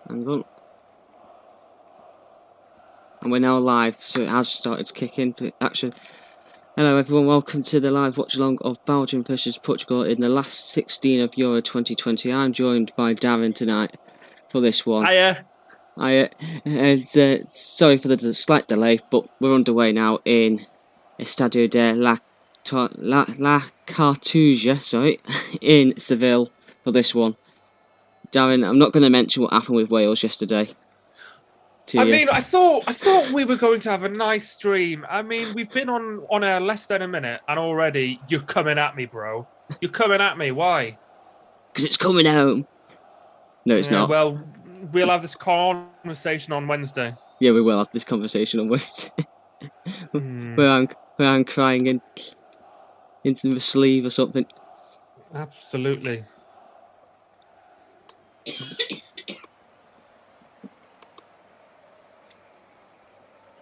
Hang on. And we're now live, so it has started to kick into action. Hello everyone, welcome to the live watch along of Belgium versus Portugal in the last 16 of Euro 2020. I'm joined by Darren tonight for this one. Hiya. Sorry for the slight delay, but we're underway now in Estadio de la Cartuja, in Seville for this one. Darren, I'm not going to mention what happened with Wales yesterday. I thought we were going to have a nice stream. I mean, we've been on air less than a minute, and already you're coming at me, bro. You're coming at me. Why? Because it's coming home. No, it's not. Well, we'll have this conversation on Wednesday. Yeah, we will have this conversation on Wednesday. where I'm crying into the sleeve or something. Absolutely.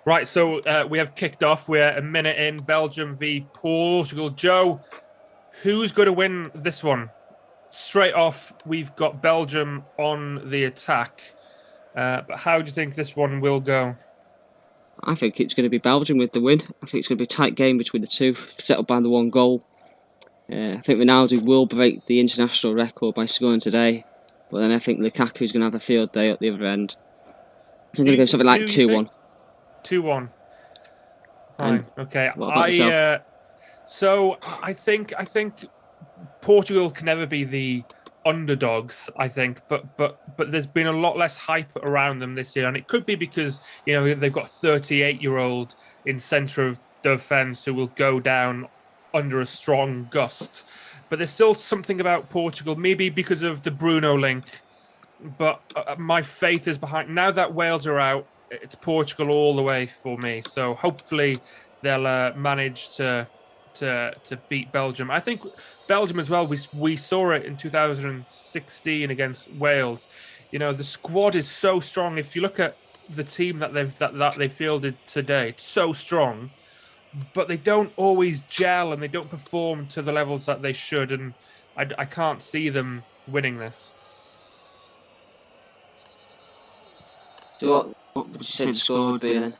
Right, so we have kicked off. We're a minute in. Belgium v Portugal. Joe, who's going to win this one? Straight off, we've got Belgium on the attack. But how do you think this one will go? I think it's going to be Belgium with the win. I think it's going to be a tight game between the two, settled by the one goal. I think Ronaldo will break the international record by scoring today. But then I think Lukaku's going to have a field day at the other end. So I'm going to go something like 2-1. 2-1. Fine. Okay. What about yourself? So I think Portugal can never be the underdogs. I think, but there's been a lot less hype around them this year, and it could be because they've got 38-year-old in centre of defence who will go down under a strong gust. But there's still something about Portugal, maybe because of the Bruno link. But my faith is behind. Now that Wales are out, it's Portugal all the way for me. So hopefully they'll manage to beat Belgium. I think Belgium as well. We saw it in 2016 against Wales. The squad is so strong. If you look at the team that they fielded today, it's so strong, but they don't always gel and they don't perform to the levels that they should. And I can't see them winning this. So what would you say the score would be then?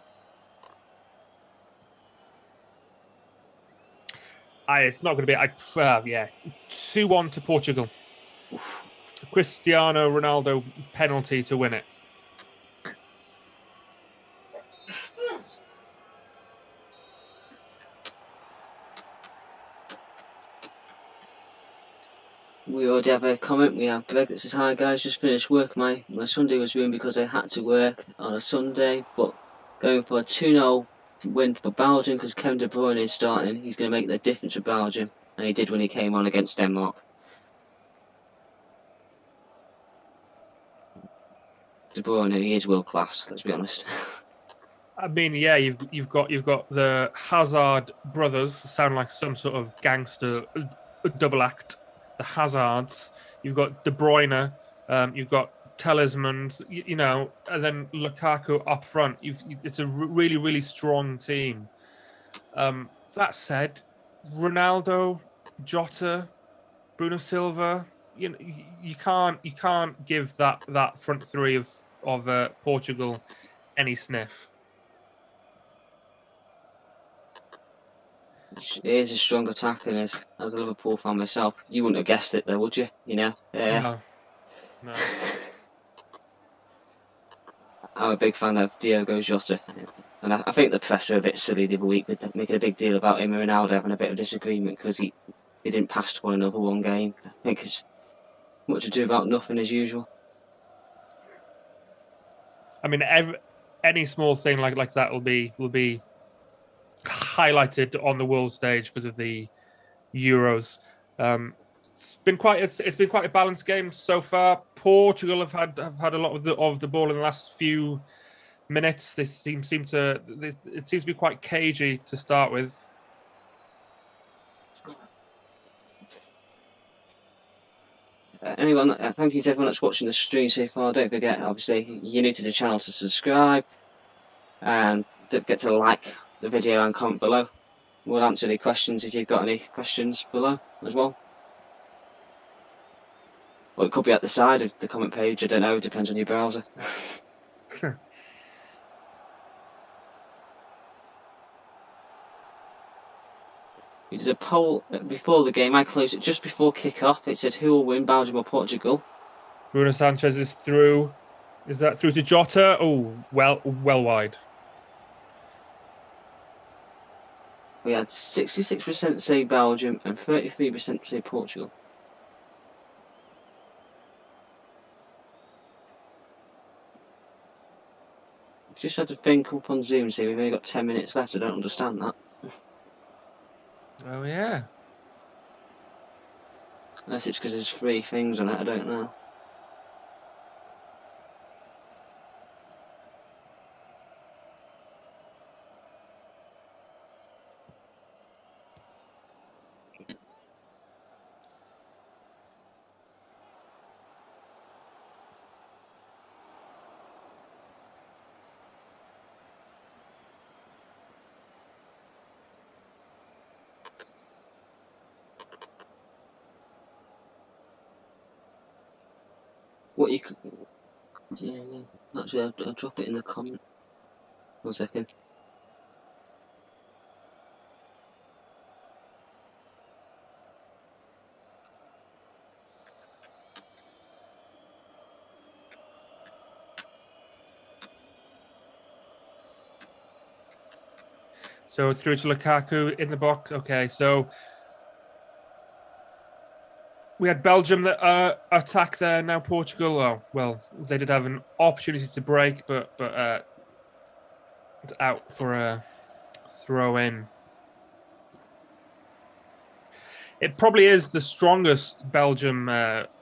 It's not going to be. 2-1 to Portugal. Oof. Cristiano Ronaldo penalty to win it. We already have a comment. We have Greg that says, "Hi guys, just finished work. My Sunday was ruined because I had to work on a Sunday, but going for a 2-0 win for Belgium because Kevin De Bruyne is starting. He's going to make the difference for Belgium, and he did when he came on against Denmark." De Bruyne, he is world class. Let's be honest. I mean, yeah, you've got the Hazard brothers. Sound like some sort of gangster double act. The Hazards. You've got De Bruyne. You've got Talismans. And then Lukaku up front. It's a really, really strong team. That said, Ronaldo, Jota, Bruno Silva. You can't give that front three of Portugal any sniff. It is a strong attack, and as a Liverpool fan myself, you wouldn't have guessed it though, would you? No. I'm a big fan of Diogo Jota, and I think the press are a bit silly the other week with making a big deal about him and Ronaldo having a bit of disagreement because he didn't pass to one another one game. I think it's much ado about nothing as usual. I mean, any small thing like that will be highlighted on the world stage because of the Euros. It's been quite a balanced game so far. Portugal have had a lot of the ball in the last few minutes. It seems to be quite cagey to start with. Thank you to everyone that's watching the stream so far. Don't forget, obviously, you're new to the channel, to subscribe, and don't forget to like the video and comment below. we'll answer any questions if you've got any questions below as well. Or it could be at the side of the comment page, I don't know, it depends on your browser. We did a poll before the game. I closed it just before kick-off. It said who will win, Belgium or Portugal. Bruno Sanchez is through. Is that through to Jota? Oh, well wide. We had 66% say Belgium and 33% say Portugal. Just had to think up on Zoom, see we've only got 10 minutes left. I don't understand that. Oh, yeah. Unless it's because there's 3 things on it, I don't know. What you could... Yeah, actually, I'll drop it in the comment. 1 second. So through to Lukaku in the box. Okay, so we had Belgium that attack there. Now Portugal. Oh, well, they did have an opportunity to break, but it's out for a throw in. It probably is the strongest Belgium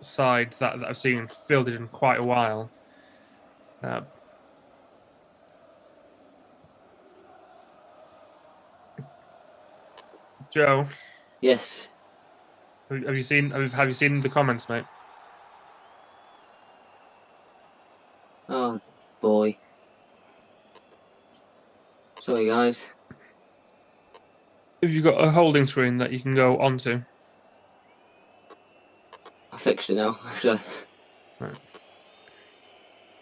side that I've seen fielded in quite a while. Joe. Yes. Have you seen the comments, mate? Oh boy. Sorry guys. Have you got a holding screen that you can go onto? I fixed it now, so Right.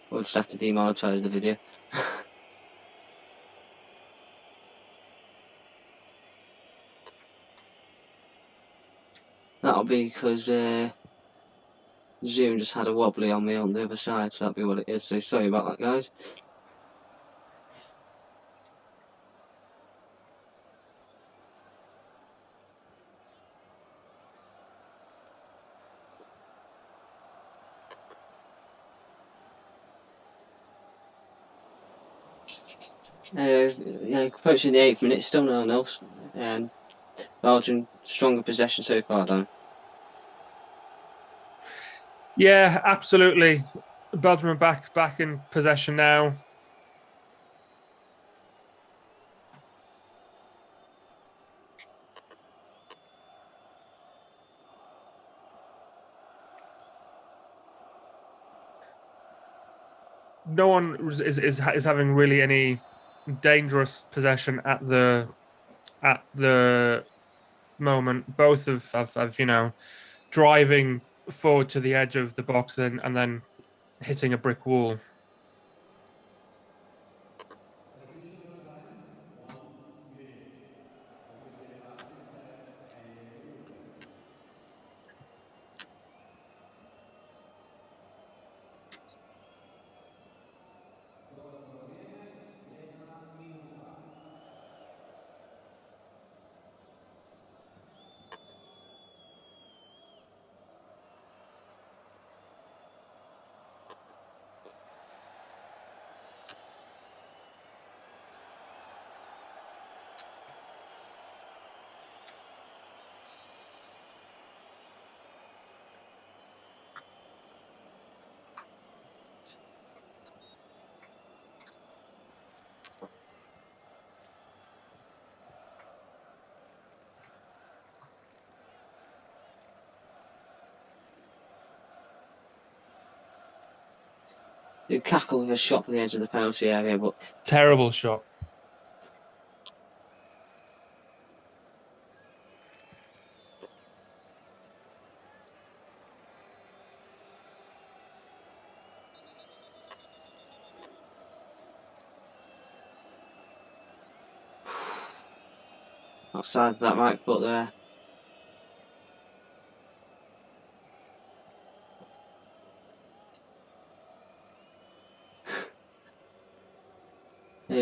we'll just have to demonetize the video. That'll be because Zoom just had a wobbly on me on the other side, so that'll be what it is. So sorry about that, guys. Approaching the 8th minute, still no one else. Belgium stronger possession so far, Darren. Yeah, absolutely. Belgium are back in possession now. No one is having really any dangerous possession at the moment. Both of driving forward to the edge of the box and then hitting a brick wall. Lukaku with a shot from the edge of the penalty area, but terrible shot. outside of that right foot there.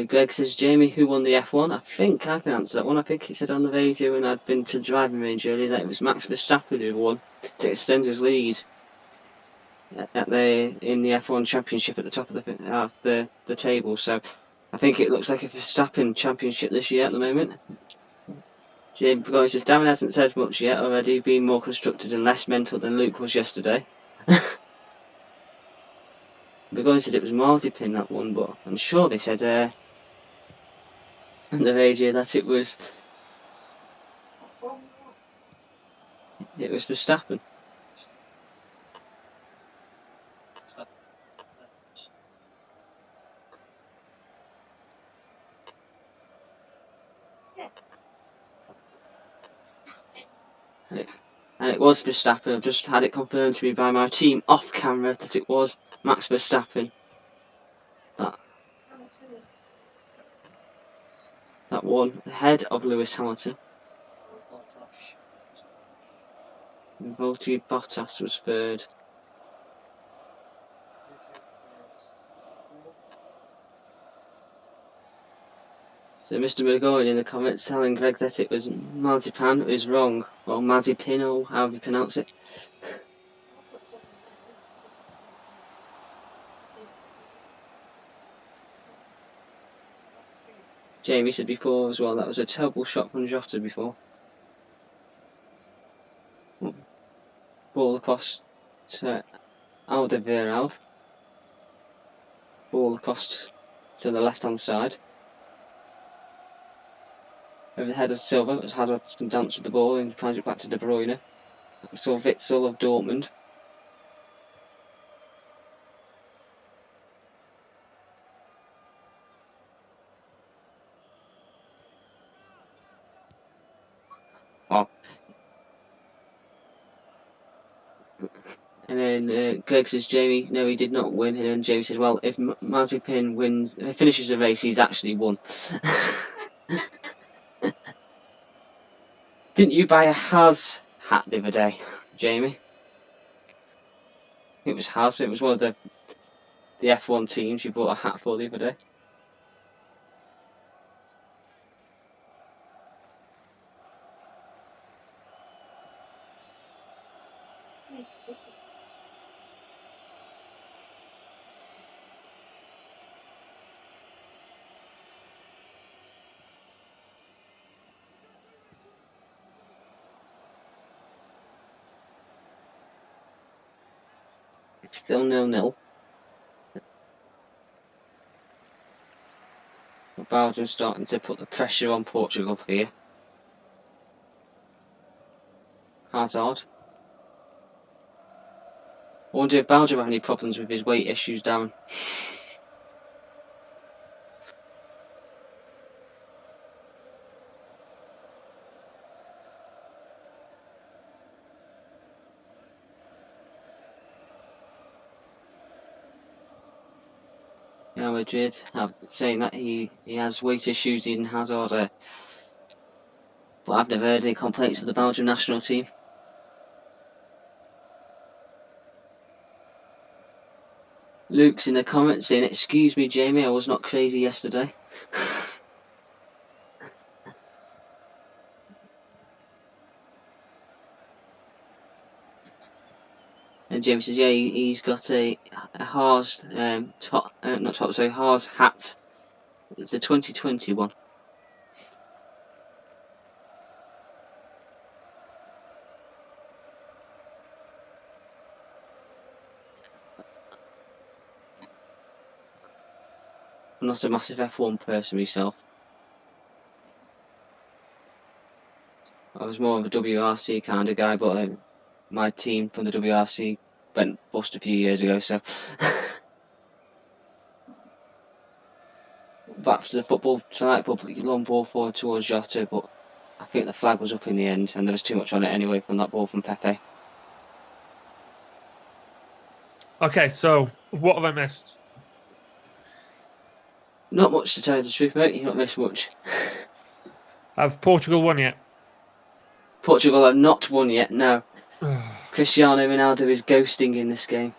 Greg says, Jamie, who won the F1? I think I can answer that one. I think he said on the radio when I'd been to the driving range earlier that it was Max Verstappen who won to extend his lead in the F1 Championship at the top of the table. So I think it looks like a Verstappen Championship this year at the moment. Jamie says, Darren hasn't said much yet already, being more constructed and less mental than Luke was yesterday. Burgoyne said it was Marzipan that won, but I'm sure they said on the radio that it was Verstappen. And it was Verstappen. I've just had it confirmed to me by my team off camera that it was Max Verstappen. That won ahead of Lewis Hamilton. And Valtteri Bottas was third. So Mr. Burgoyne in the comments telling Greg that it was Marzipan is wrong. Or Mazipin, or however you pronounce it. Jamie said before as well that was a terrible shot from Jota before. Ball across to Alderweireld. Ball across to the left hand side. Over the head of Silva, as Hazard can dance with the ball and finds it back to De Bruyne. We saw Witsel of Dortmund. Oh. And then Greg says, Jamie, no, he did not win. And then Jamie says, well, if Mazepin finishes the race, he's actually won. Didn't you buy a Haz hat the other day, Jamie? It was Haz. It was one of the F1 teams you bought a hat for the other day. Still 0-0. Belgium starting to put the pressure on Portugal here. Hazard. I wonder if Belgium have any problems with his weight issues, Darren. Real Madrid saying that he has weight issues in Hazard, but I've never heard any complaints for the Belgian national team. Luke's in the comments saying, excuse me Jamie, I was not crazy yesterday. And Jamie says, yeah, he's got a Haas Haas hat. It's a 2020 one. I'm not a massive F1 person myself. I was more of a WRC kind of guy, but my team from the WRC went bust a few years ago, so back to the football tonight, public long ball forward towards Jota, but I think the flag was up in the end and there was too much on it anyway from that ball from Pepe. Okay, so what have I missed? Not much, to tell you the truth, mate. You've not missed much. Have Portugal won yet? Portugal have not won yet, no. Cristiano Ronaldo is ghosting in this game.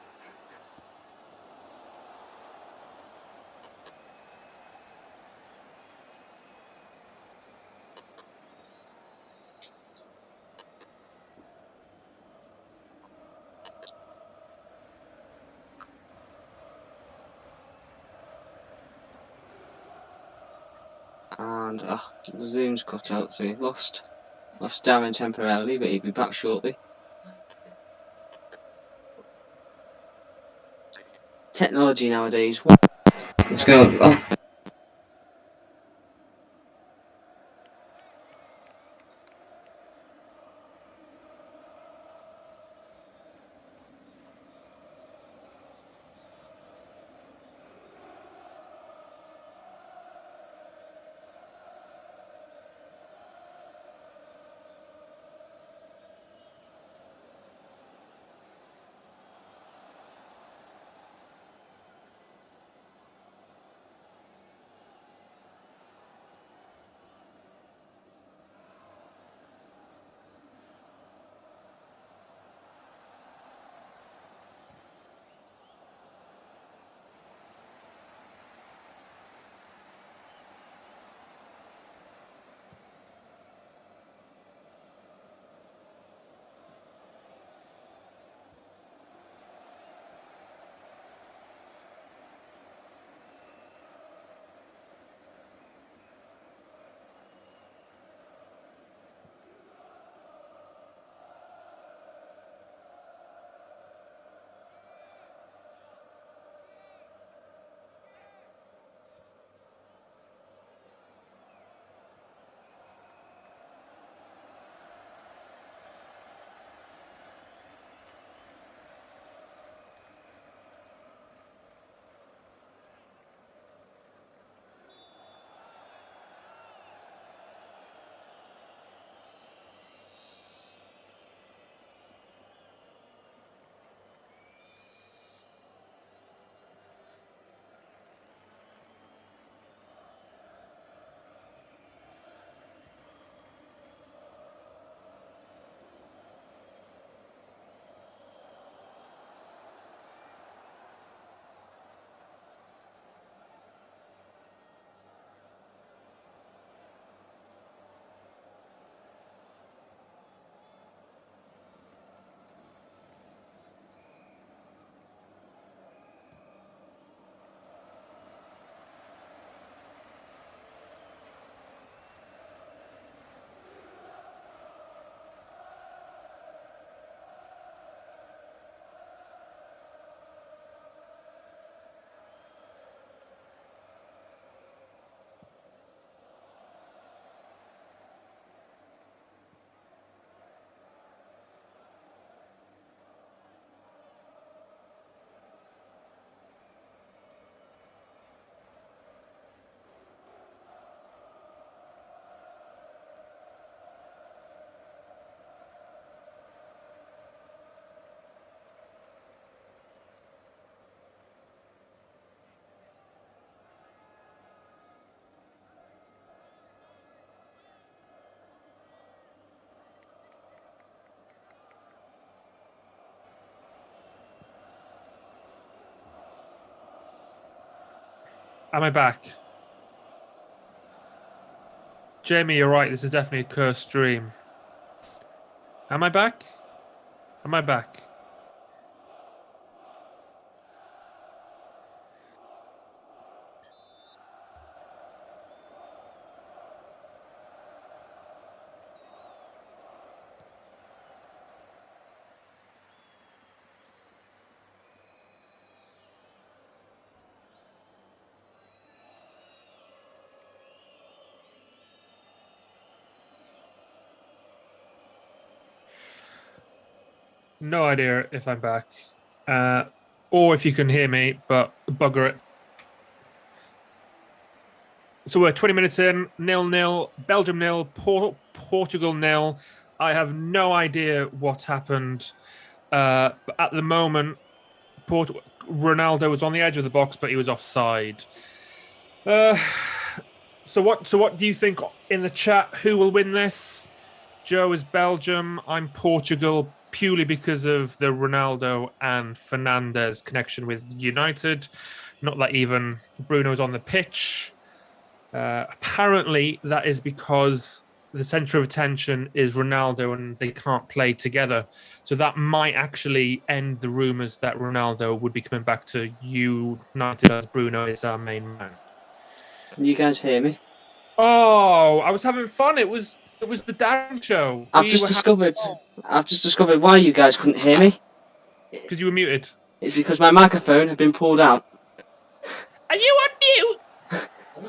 And Zoom's cut out, so we've lost Darren temporarily, but he'll be back shortly. Technology nowadays. Let's go. Oh. Am I back? Jamie, you're right. This is definitely a cursed stream. Am I back? Am I back? No idea if I'm back. Or if you can hear me, but bugger it. So we're 20 minutes in, 0-0, Belgium 0, Portugal 0. I have no idea what's happened. But at the moment, Ronaldo was on the edge of the box, but he was offside. So So what do you think in the chat? Who will win this? Joe is Belgium. I'm Portugal, purely because of the Ronaldo and Fernandes connection with United. Not that even Bruno's on the pitch. Apparently, that is because the centre of attention is Ronaldo and they can't play together. So that might actually end the rumours that Ronaldo would be coming back to United as Bruno is our main man. Can you guys hear me? Oh, I was having fun. It was the Darren show. I've just discovered why you guys couldn't hear me. Because you were muted. It's because my microphone had been pulled out. Are you on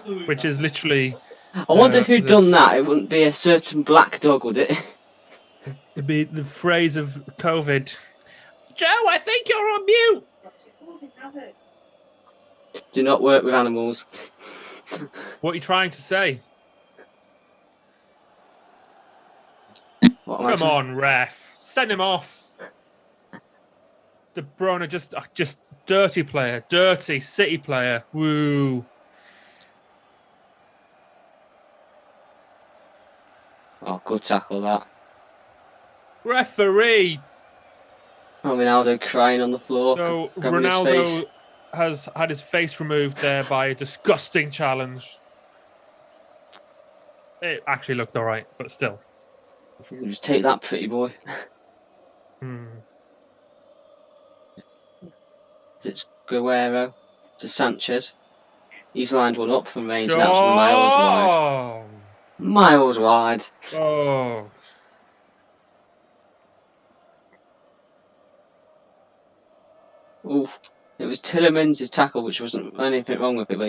mute? Which is literally... I wonder who'd done that. It wouldn't be a certain black dog, would it? It'd be the phrase of COVID. Joe, I think you're on mute. Do not work with animals. What are you trying to say? Come on, ref. Send him off. De Bruyne just dirty player. Dirty City player. Woo. Oh, good tackle that. Referee. Oh, Ronaldo crying on the floor. So Ronaldo has had his face removed there by a disgusting challenge. It actually looked all right, but still. Just take that, pretty boy. It's Guerrero to Sanchez. He's lined one up from range. That's miles wide. Miles wide. Oh. Oof. It was Tillemans' tackle, which wasn't anything wrong with it, but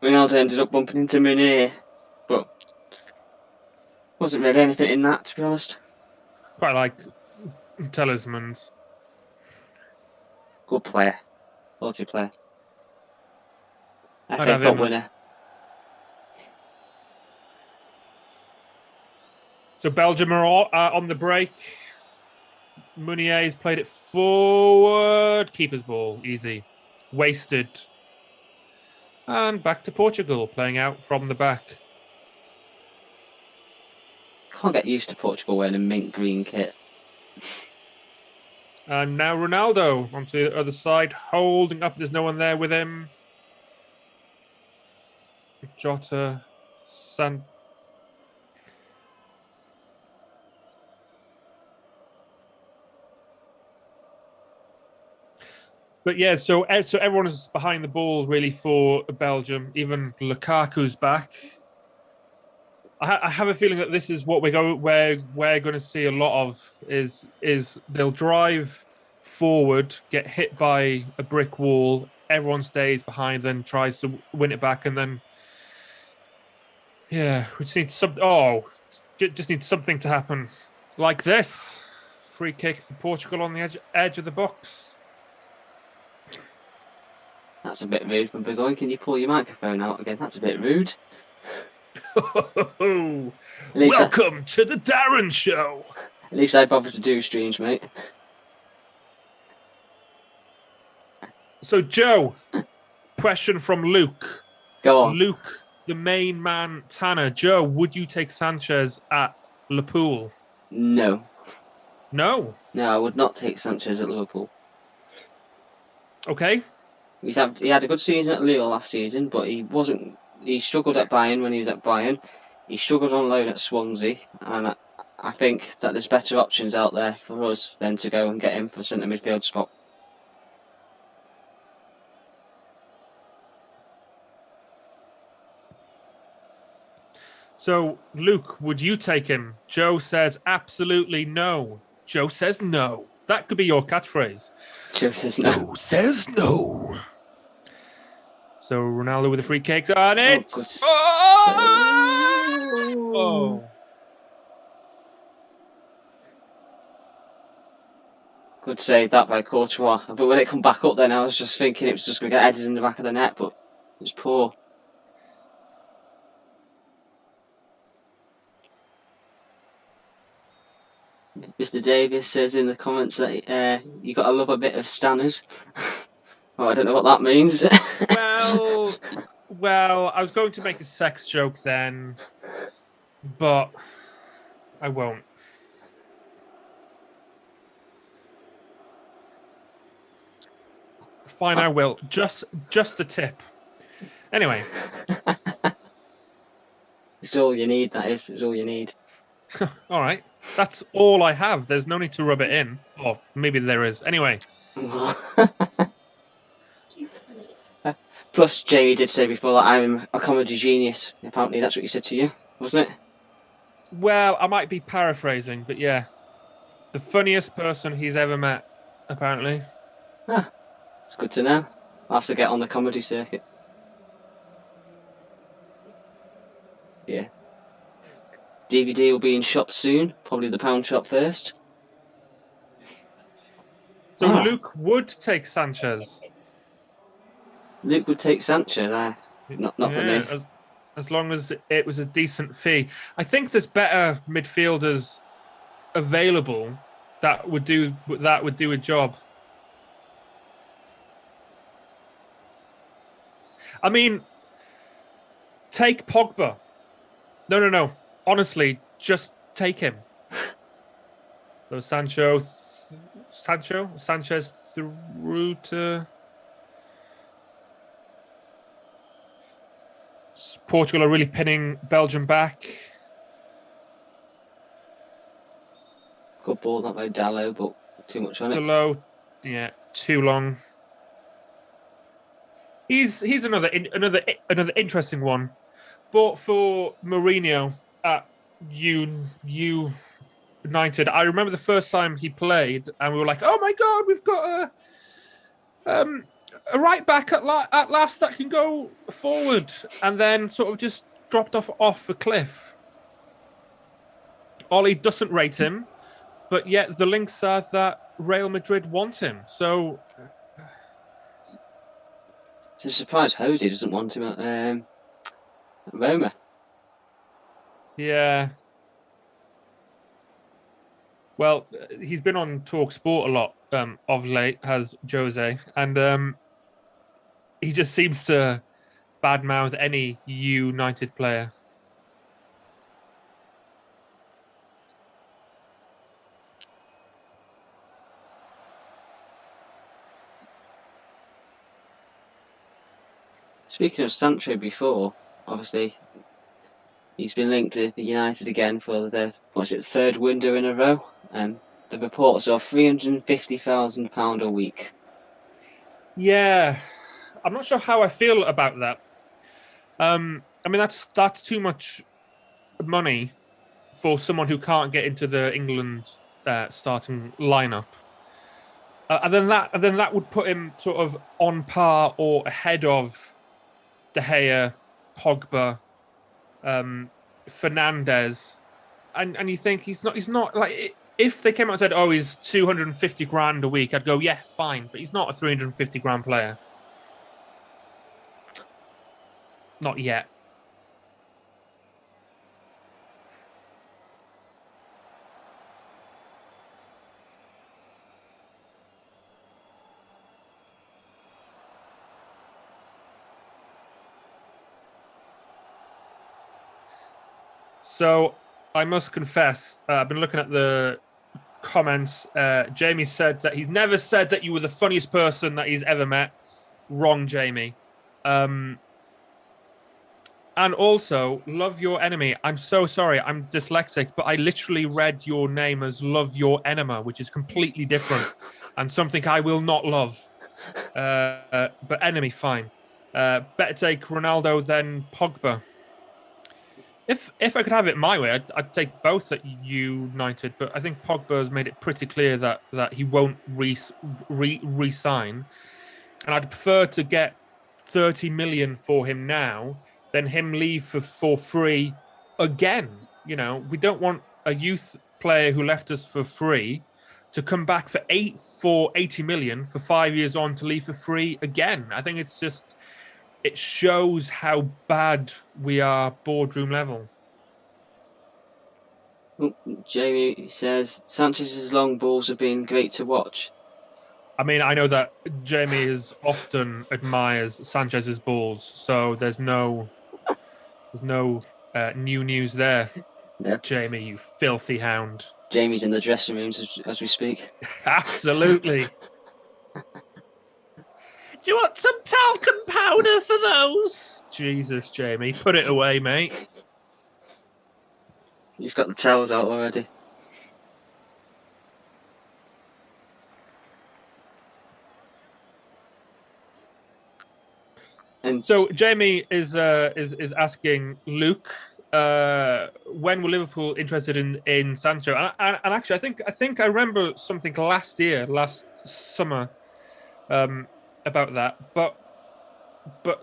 Ronaldo ended up bumping into Munir, but wasn't really anything in that, to be honest. Quite like Talisman's. Good player. Quality player. FA Cup winner. So Belgium are on the break. Meunier's played it forward. Keeper's ball. Easy. Wasted. And back to Portugal, playing out from the back. Can't get used to Portugal wearing a mint green kit. And now Ronaldo onto the other side, holding up. There's no one there with him. Jota. But yeah, so everyone is behind the ball really for Belgium. Even Lukaku's back. I have a feeling that this is what we're going to see a lot of is they'll drive forward, get hit by a brick wall, everyone stays behind, then tries to win it back, and then we just need something to happen like this. Free kick for Portugal on the edge of the box. That's a bit rude from Burgoyne. Can you pull your microphone out again? That's a bit rude. Welcome to the Darren Show. At least I bother to do streams, mate. So, Joe, question from Luke. Go on. Luke, the main man, Tanner. Joe, would you take Sanchez at Liverpool? No. No? No, I would not take Sanchez at Liverpool. Okay. He had a good season at Lille last season, but he struggled at Bayern when he was at Bayern. He struggled on loan at Swansea, and I think that there's better options out there for us than to go and get him for centre midfield spot. So, Luke, would you take him? Joe says absolutely no. Joe says no. That could be your catchphrase. Joe says no. Joe says no. So Ronaldo with a free kick, and it's Good save that by Courtois. But when it come back up, then I was just thinking it was just going to get headed in the back of the net, but it was poor. Mr. Davis says in the comments that you got to love a bit of Stanners. Well, I don't know what that means. Well, I was going to make a sex joke then, but I won't. Fine, I will. Just the tip. Anyway. It's all you need, that is. It's all you need. All right. That's all I have. There's no need to rub it in. Or maybe there is. Anyway. Plus, Jamie did say before that I'm a comedy genius. Apparently that's what you said to you, wasn't it? Well, I might be paraphrasing, but yeah. The funniest person he's ever met, apparently. Ah, it's good to know. I'll have to get on the comedy circuit. Yeah. DVD will be in shop soon. Probably the pound shop first. So Luke would take Sanchez. Luke would take Sanchez. Not for me. As long as it was a decent fee. I think there's better midfielders available that would do a job. I mean, take Pogba. No. Honestly, just take him. So Sanchez through to Portugal are really pinning Belgium back. Good ball, not very Dallo, but too much on it. Dallo, yeah, too long. He's another interesting one. But for Mourinho at United, I remember the first time he played, and we were like, "Oh my God, we've got a right back at last that can go forward," and then sort of just dropped off a cliff. Ollie doesn't rate him, but yet the links are that Real Madrid want him. So it's a surprise Jose doesn't want him at Roma. Yeah. Well, he's been on Talk Sport a lot of late, has Jose, and he just seems to badmouth any United player. Speaking of Sancho before, obviously, he's been linked with United again for the third window in a row, and the reports are £350,000 a week. Yeah, I'm not sure how I feel about that. I mean, that's too much money for someone who can't get into the England starting lineup, and then that would put him sort of on par or ahead of De Gea, Pogba, Fernandez, and you think he's not like, if they came out and said, "Oh, he's 250 grand a week," I'd go, "Yeah, fine," but he's not a 350 grand player, not yet. So I must confess, I've been looking at the comments. Jamie said that he's never said that you were the funniest person that he's ever met. Wrong, Jamie. And also, love your enemy. I'm so sorry, I'm dyslexic, but I literally read your name as love your enema, which is completely different and something I will not love. But enemy, fine. Better take Ronaldo than Pogba. If I could have it my way, I'd take both at United, but I think Pogba has made it pretty clear that he won't re-sign, and I'd prefer to get 30 million for him now than him leave for free again. You know, we don't want a youth player who left us for free to come back for 80 million for 5 years on to leave for free again. I think it's just, it shows how bad we are boardroom level. Jamie says Sanchez's long balls have been great to watch. I mean, I know that Jamie is often admires Sanchez's balls, so there's no new news there, Yeah. Jamie, you filthy hound. Jamie's in the dressing rooms as we speak. Absolutely. Do you want some talcum powder for those? Jesus, Jamie, put it away, mate. He's got the towels out already. And So Jamie is asking Luke, when were Liverpool interested in Sancho? And actually, I think I remember something last summer, about that. But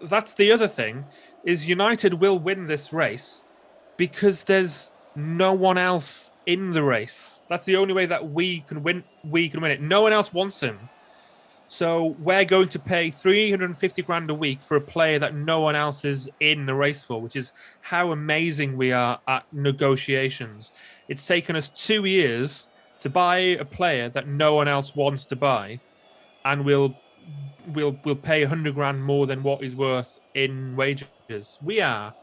that's the other thing, is United will win this race because there's no one else in the race. That's the only way that we can win it. No one else wants him. So we're going to pay 350 grand a week for a player that no one else is in the race for, which is how amazing we are at negotiations. It's taken us 2 years to buy a player that no one else wants to buy, and we'll pay 100 grand more than what he's worth in wages. We are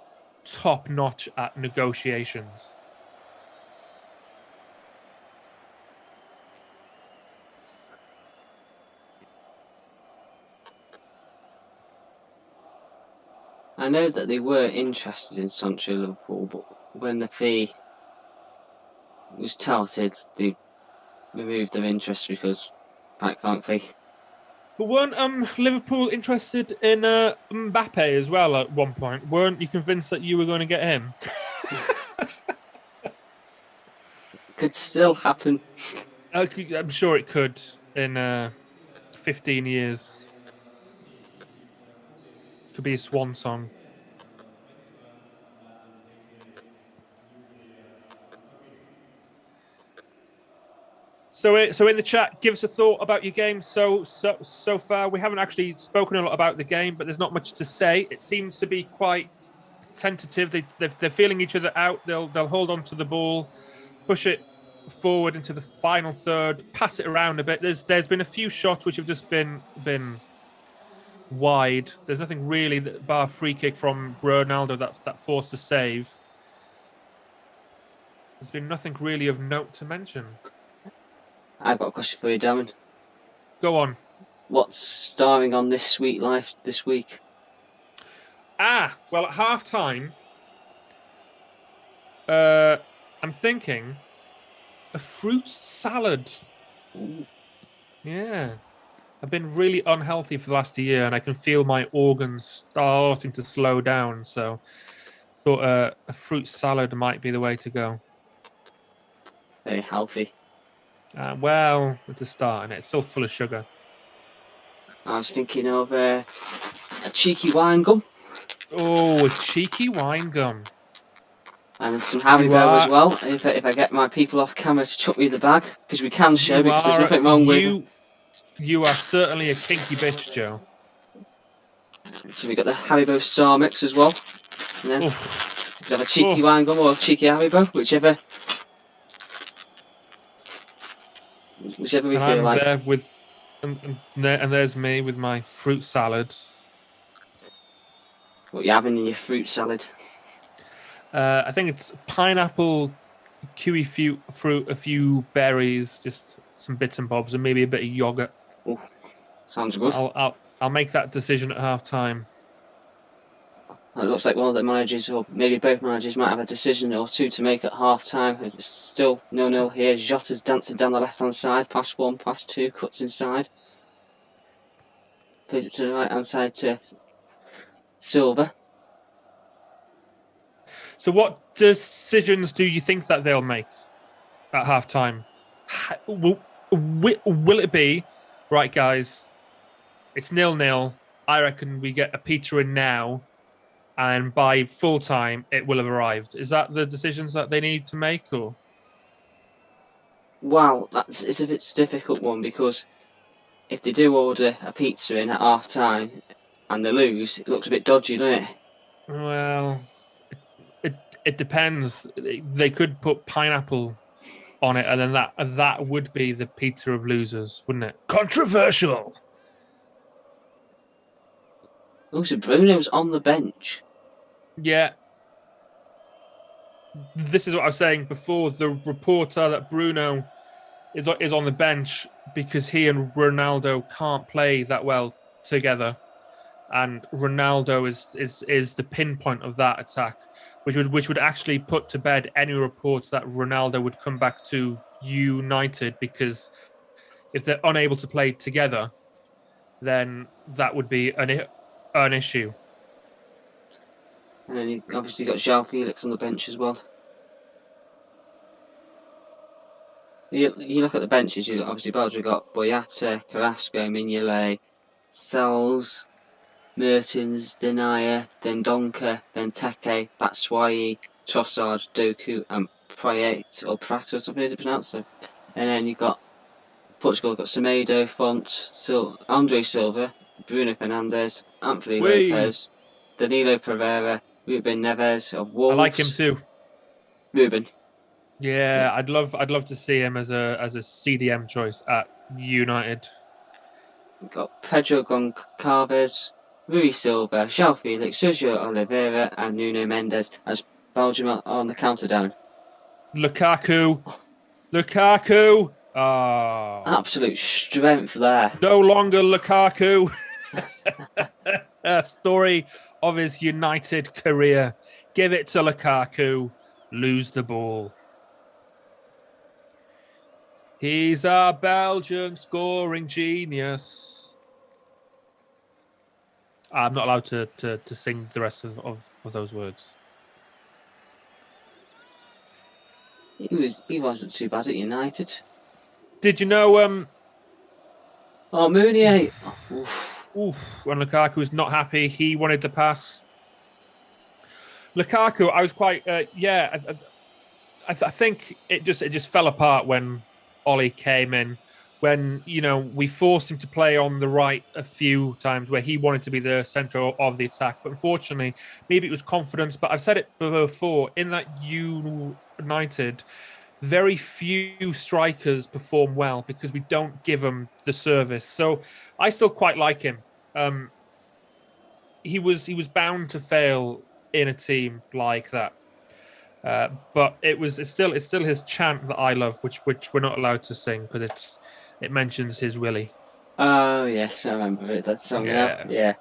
top notch at negotiations. I know that they were interested in Sancho Liverpool, but when the fee was touted, they removed their interest because, quite frankly. But weren't Liverpool interested in Mbappe as well at one point? Weren't you convinced that you were going to get him? Could still happen. I'm sure it could in 15 years. Could be a swan song. So in the chat, give us a thought about your game so far. We haven't actually spoken a lot about the game, but there's not much to say. It seems to be quite tentative. They're feeling each other out. They'll hold on to the ball, push it forward into the final third, pass it around a bit. There's been a few shots which have just been wide. There's nothing really bar free kick from Ronaldo that forced a save. There's been nothing really of note to mention. I've got a question for you, Darren. Go on. What's starring on This Sweet Life this week? Well, at half time, I'm thinking a fruit salad. Ooh. Yeah. I've been really unhealthy for the last year, and I can feel my organs starting to slow down. So thought a fruit salad might be the way to go. Very healthy. Well, it's a start, and it's still full of sugar. I was thinking of a cheeky wine gum. Oh, a cheeky wine gum. And some Haribo as well, if I get my people off camera to chuck me the bag, because we can share, because there's nothing wrong with... You are certainly a kinky bitch, Joe. So we got the Haribo Star Mix as well. And then we have a cheeky wine gum or a cheeky Haribo, whichever we feel like. There with, and there's me with my fruit salad. What are you having in your fruit salad? I think it's pineapple, kiwi fruit, a few berries, just some bits and bobs, and maybe a bit of yogurt. Ooh, sounds good. I'll make that decision at half time. It looks like one of the managers, or maybe both managers, might have a decision or two to make at half time. It's still 0-0 here. Jota's dancing down the left hand side, pass 1, pass 2, cuts inside. Plays it to the right hand side to Silva. So what decisions do you think that they'll make at half time? Will it be, right, guys, it's 0-0. I reckon we get a pizza in now, and by full time it will have arrived. Is that the decisions that they need to make, or? Well, it's a difficult one, because if they do order a pizza in at half time and they lose, it looks a bit dodgy, doesn't it? Well, it depends. They could put pineapple on it, and then that would be the pizza of losers, wouldn't it? Controversial. Also, Bruno's on the bench. Yeah. This is what I was saying before. The reporter that Bruno is on the bench because he and Ronaldo can't play that well together, and Ronaldo is the pinpoint of that attack, which would actually put to bed any reports that Ronaldo would come back to United, because if they're unable to play together, then that would be an issue. And then you obviously got João Felix on the bench as well. You look at the benches, you obviously Belgium got Boyata, Carrasco, Mignolet, Sels, Mertens, Denayer, Dendoncker, Benteke, Batshuayi, Trossard, Doku, and Payet or Pratt or something is it pronounced. And then you've got Portugal got Semedo, Font, Andre Silva, Bruno Fernandes, Anthony Lopez, Danilo Pereira, Ruben Neves of Wolves. I like him too. Ruben. Yeah, I'd love to see him as a CDM choice at United. We've got Pedro Goncalves, Rui Silva, João Felix, Sergio Oliveira, and Nuno Mendes as Belgium on the counter down. Lukaku. Oh. Absolute strength there. No longer Lukaku. A story of his United career. Give it to Lukaku. Lose the ball. He's a Belgian scoring genius. I'm not allowed to sing the rest of those words. He wasn't too bad at United. Did you know? Oh, Mounier. When Lukaku was not happy, he wanted to pass. Lukaku, I was quite. I think it just fell apart when Ollie came in. When we forced him to play on the right a few times, where he wanted to be the centre of the attack. But unfortunately, maybe it was confidence. But I've said it before, in that United, very few strikers perform well because we don't give them the service. So I still quite like him. He was bound to fail in a team like that. But it's still his chant that I love, which we're not allowed to sing because it mentions his Willie. Oh yes, I remember it. That song. Yeah.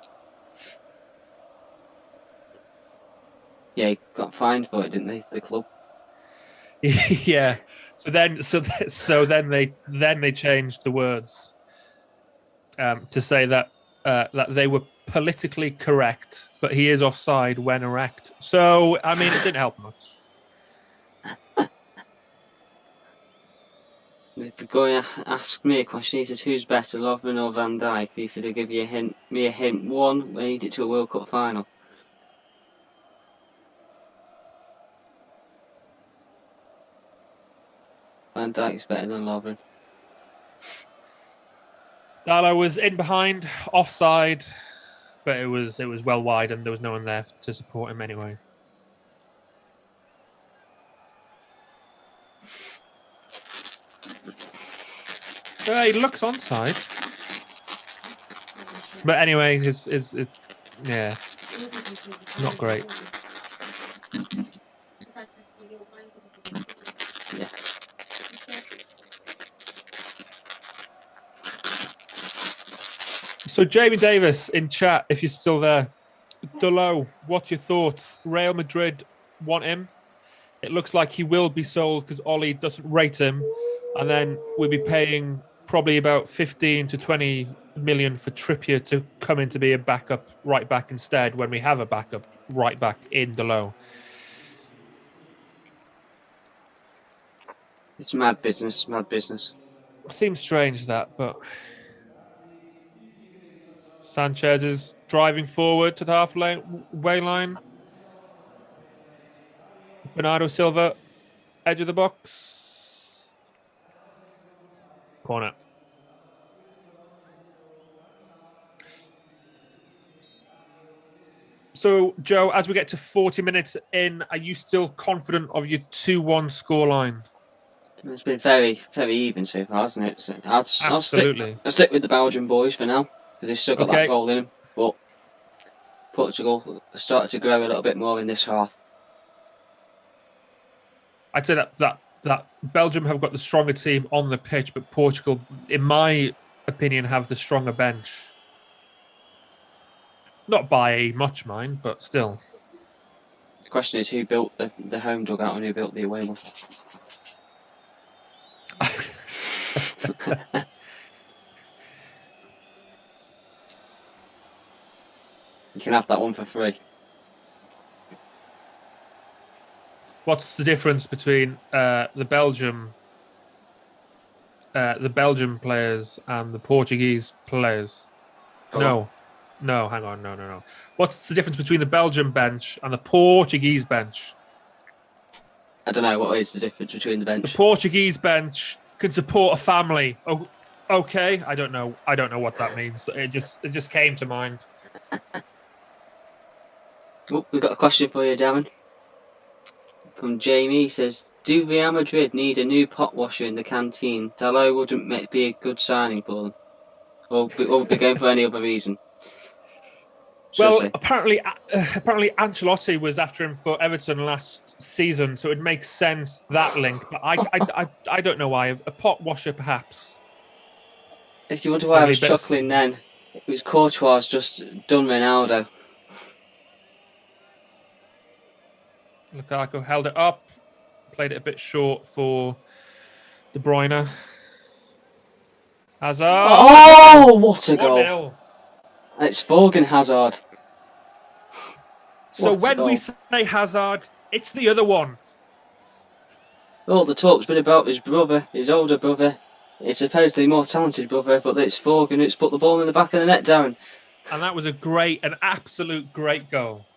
Yeah, he got fined for it, didn't they? The club. Yeah. So then they changed the words to say that they were politically correct, but he is offside when erect. So I mean, it didn't help much. If you're going to ask me a question, he says, who's better, Lovren or Van Dijk? He said, I'll give me a hint. One, we need it to a World Cup final. Van Dijk's better than Lovren. Darlow was in behind, offside, but it was well wide and there was no one there to support him anyway. He looks onside. But anyway, yeah, not great. Yeah. So Jamie Davis in chat, if you're still there. Delo, what's your thoughts? Real Madrid want him. It looks like he will be sold because Ollie doesn't rate him. And then we'll be paying probably about 15 to 20 million for Trippier to come in to be a backup right back instead when we have a backup right back in Delo. It's mad business. Seems strange that, but Sanchez is driving forward to the halfway line. Bernardo Silva, edge of the box. Corner. So, Joe, as we get to 40 minutes in, are you still confident of your 2-1 scoreline? It's been very, very even so far, hasn't it? So I'll Absolutely. stick with the Belgian boys for now because they've still got that goal in them. But Portugal started to grow a little bit more in this half. I'd say that Belgium have got the stronger team on the pitch, but Portugal, in my opinion, have the stronger bench. Not by much, mind, but still. The question is who built the home dugout and who built the away one. You can have that one for free. What's the difference between the Belgium players and the Portuguese players? No, hang on, no. What's the difference between the Belgian bench and the Portuguese bench? I don't know, what is the difference between the bench? The Portuguese bench can support a family. Oh, okay. I don't know what that means. It just came to mind. Oh, we've got a question for you, Darren. From Jamie. He says, do Real Madrid need a new pot washer in the canteen? Dalot wouldn't be a good signing for them. Or would be going for any other reason? Well, apparently Ancelotti was after him for Everton last season, so it makes sense, that link. But I don't know why. A pot washer, perhaps. If you wonder why I was chuckling then, it was Courtois just done Ronaldo. Lukaku held it up, played it a bit short for Bruyne. Hazard. Oh, what a goal! 1-0. It's Thorgan Hazard. So when we say Hazard, it's the other one. All the talk's been about his brother, his older brother, his supposedly more talented brother, but it's Thorgan who's put the ball in the back of the net, Darren. And that was an absolute great goal.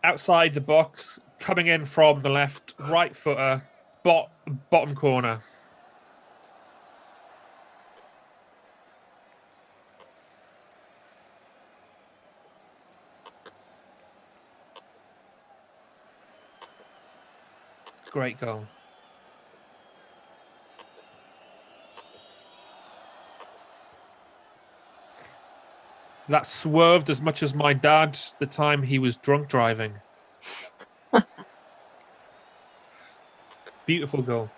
Outside the box, coming in from the left, right footer, bottom corner. Great goal. That swerved as much as my dad the time he was drunk driving. Beautiful goal.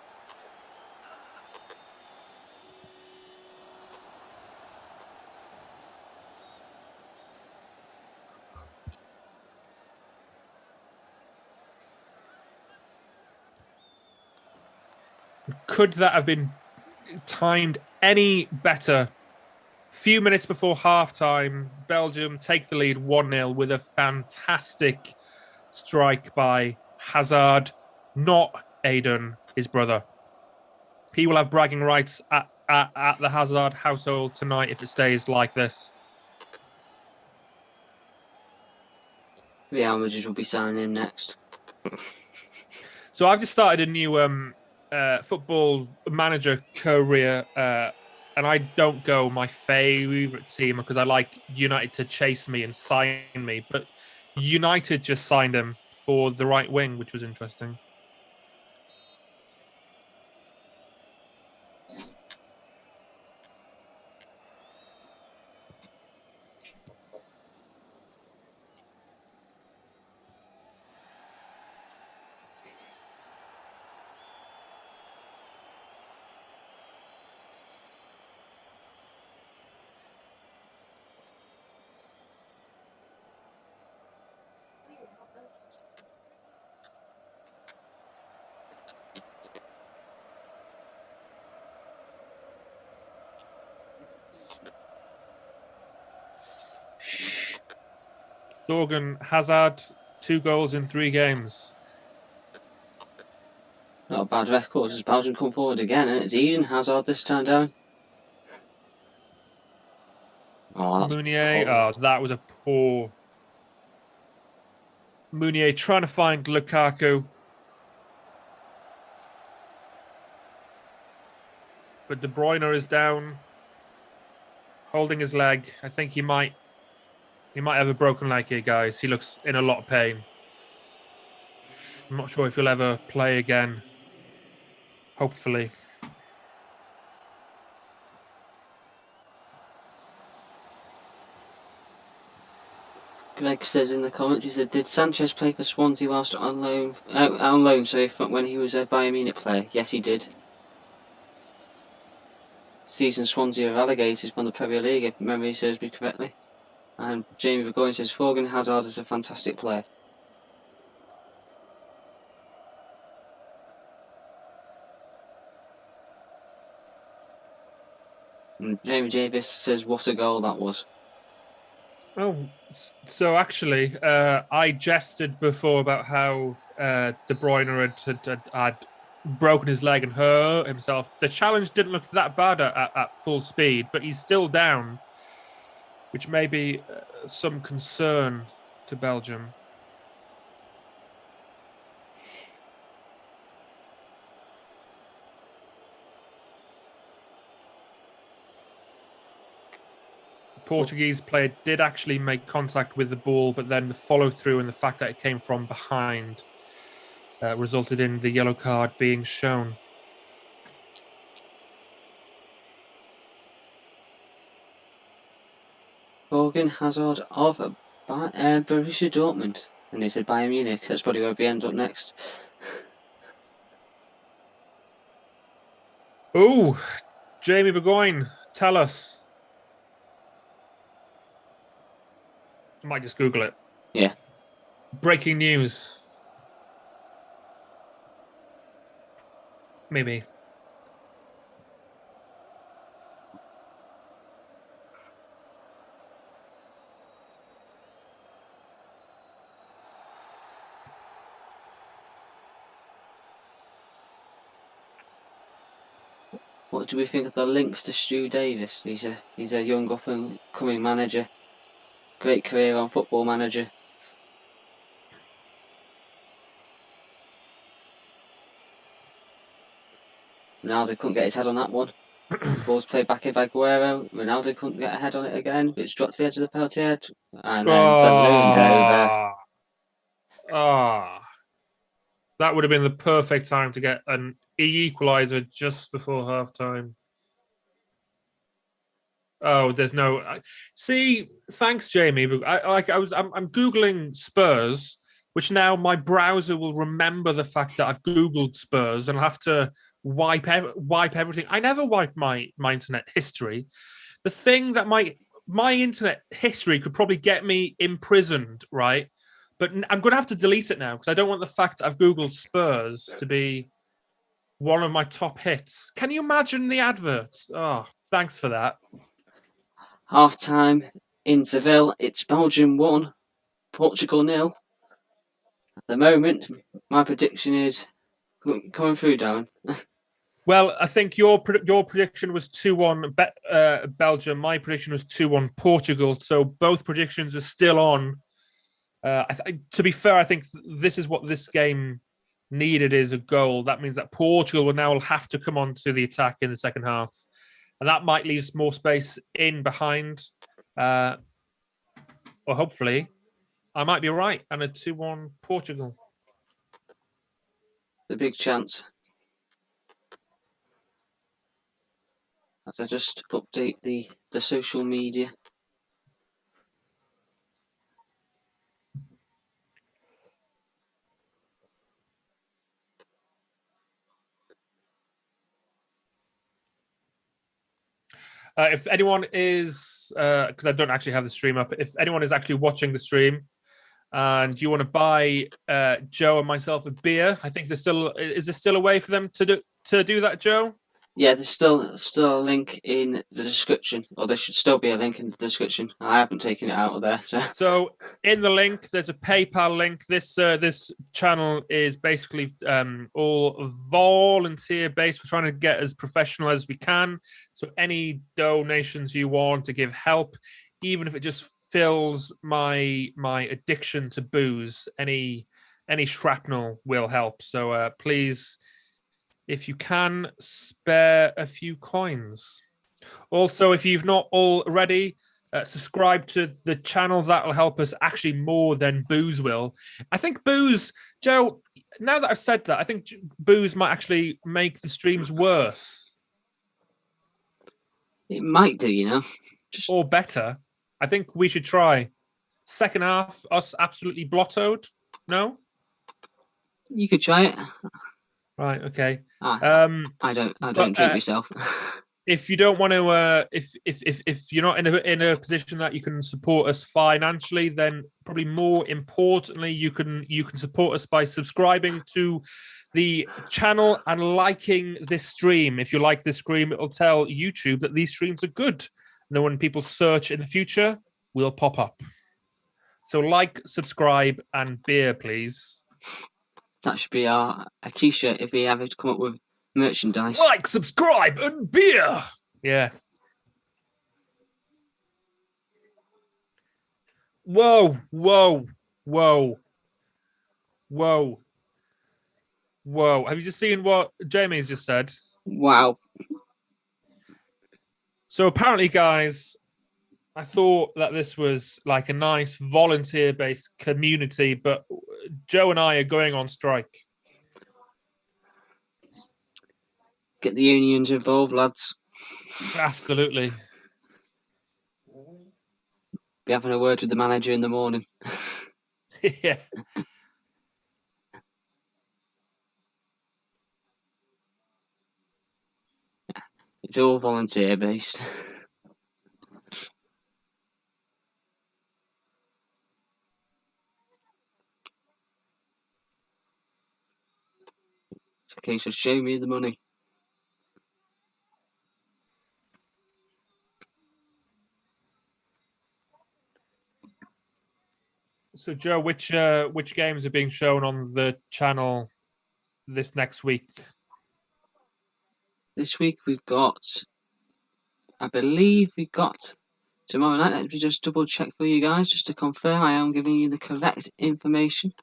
Could that have been timed any better? Few minutes before halftime, Belgium take the lead 1-0 with a fantastic strike by Hazard, not Aiden, his brother. He will have bragging rights at the Hazard household tonight if it stays like this. Real Madrid will be signing him next. So I've just started a new football manager career, and I don't go my favourite team because I like United to chase me and sign me. But United just signed him for the right wing, which was interesting. Thorgan Hazard, 2 goals in 3 games. Not a bad record as Belgium come forward again, and it's Eden Hazard this time down. Oh, Meunier, that was a poor. Meunier trying to find Lukaku. But De Bruyne is down, holding his leg. I think he might have a broken leg here, guys. He looks in a lot of pain. I'm not sure if he'll ever play again. Hopefully. Greg says in the comments, he said, did Sanchez play for Swansea whilst on loan, so when he was a Bayern Munich player? Yes, he did. Season Swansea are relegated from the Premier League, if memory serves me correctly. And Jamie Burgoyne says, Thorgan Hazard is a fantastic player. And Jamie Davis says, what a goal that was. Oh, so actually, I jested before about how De Bruyne had broken his leg and hurt himself. The challenge didn't look that bad at full speed, but he's still down, which may be some concern to Belgium. Portuguese player did actually make contact with the ball, but then the follow through and the fact that it came from behind resulted in the yellow card being shown. Thorgan Hazard of Borussia Dortmund. And he said Bayern Munich. That's probably where he ends up next. Oh, Jamie Burgoyne, tell us. I might just Google it. Yeah. Breaking news. Maybe. What do we think of the links to Stu Davis? He's a young up and coming manager. Great career on Football Manager. Ronaldo couldn't get his head on that one. Ball's played back in by Aguero. Ronaldo couldn't get a head on it again, but it's dropped to the edge of the penalty area. And then ballooned over. That would have been the perfect time to get an equaliser just before half time. Oh, there's no. See, thanks, Jamie. I'm googling Spurs, which now my browser will remember the fact that I've googled Spurs, and I'll have to wipe everything. I never wipe my internet history. The thing that my internet history could probably get me imprisoned, right? But I'm going to have to delete it now because I don't want the fact that I've googled Spurs to be one of my top hits. Can you imagine the adverts? Oh, thanks for that. Half time in Seville, it's Belgium 1, Portugal 0. At the moment, my prediction is coming through, Darren. Well, I think your prediction was 2-1 Belgium. My prediction was 2-1 Portugal. So both predictions are still on. To be fair, I think this is what this game needed is a goal. That means that Portugal will now have to come on to the attack in the second half. And that might leave more space in behind. Or hopefully, I might be right. And a 2-1 Portugal. The big chance. As I just update the social media. If anyone is, because I don't actually have the stream up, if anyone is actually watching the stream and you want to buy Joe and myself a beer, I think is there still a way for them to do that, Joe? Yeah, there's still a link in the description, or there should still be a link in the description. I haven't taken it out of there. So in the link, there's a PayPal link. This channel is basically all volunteer based. We're trying to get as professional as we can. So any donations you want to give help, even if it just fills my addiction to booze, any shrapnel will help. So please, if you can, spare a few coins. Also, if you've not already, subscribe to the channel. That'll help us actually more than booze will. I think booze, Joe, now that I've said that, I think booze might actually make the streams worse. It might do, you know. Or better. I think we should try. Second half, us absolutely blottoed. No? You could try it. Right, okay. I don't drink myself. If you don't want to, if you're not in a position that you can support us financially, then probably more importantly, you can support us by subscribing to the channel and liking this stream. If you like this stream, it'll tell YouTube that these streams are good. And then when people search in the future, we'll pop up. So like, subscribe, and beer, please. That should be a t-shirt if we ever come up with merchandise. Like, subscribe, and beer. Yeah. Whoa. Have you just seen what Jamie's just said? Wow. So apparently, guys, I thought that this was like a nice volunteer-based community, but Joe and I are going on strike. Get the unions involved, lads. Absolutely. Be having a word with the manager in the morning. Yeah. It's all volunteer-based. It's a case of show me the money. So, Joe, which games are being shown on the channel this next week? This week we've got, I believe we've got tomorrow night. Let me just double check for you guys, just to confirm I am giving you the correct information.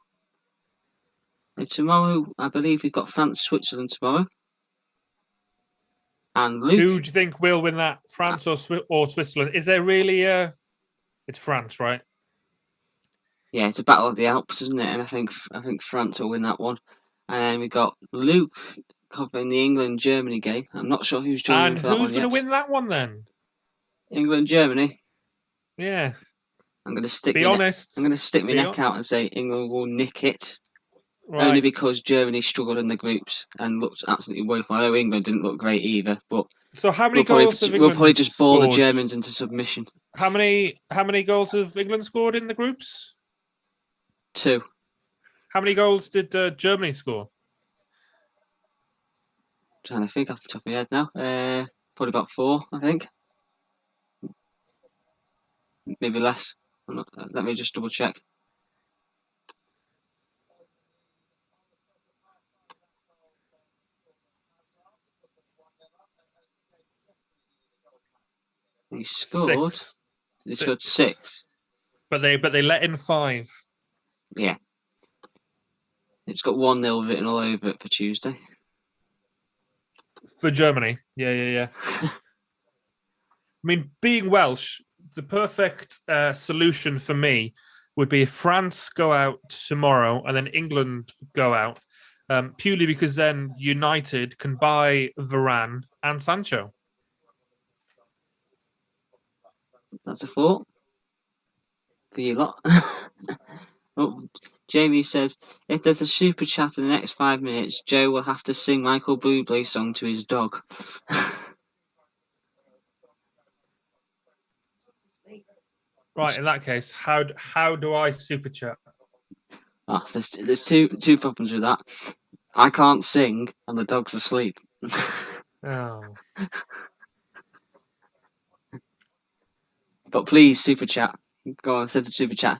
And tomorrow, I believe we've got France-Switzerland tomorrow. And Luke, who do you think will win that, France or Switzerland? Is there really it's France, right? Yeah, it's a battle of the Alps, isn't it? And I think France will win that one. And then we got Luke covering the England-Germany game. I'm not sure who's joining for that one yet. And who's going to win that one then? England-Germany. Yeah. I'm going to stick. Be honest. I'm going to stick my neck out and say England will nick it. Right. Only because Germany struggled in the groups and looked absolutely woeful. I know England didn't look great either, but so how many goals have England we'll probably just bore scored? the Germans into submission. How many goals have England scored in the groups? 2. How many goals did Germany score? Trying to think off the top of my head now. Probably about 4, I think. Maybe less. Let me just double check. He scored. 6. He scored 6. But they let in 5. Yeah. It's got 1-0 written all over it for Tuesday. For Germany. Yeah. I mean, being Welsh, the perfect solution for me would be if France go out tomorrow and then England go out, purely because then United can buy Varane and Sancho. That's a thought for you lot. Oh, Jamie says, if there's a super chat in the next 5 minutes, Joe will have to sing Michael Bublé's song to his dog. Right, in that case, how do I super chat? Oh, there's two problems with that. I can't sing and the dog's asleep. Oh. But please, super chat. Go on, send a super chat.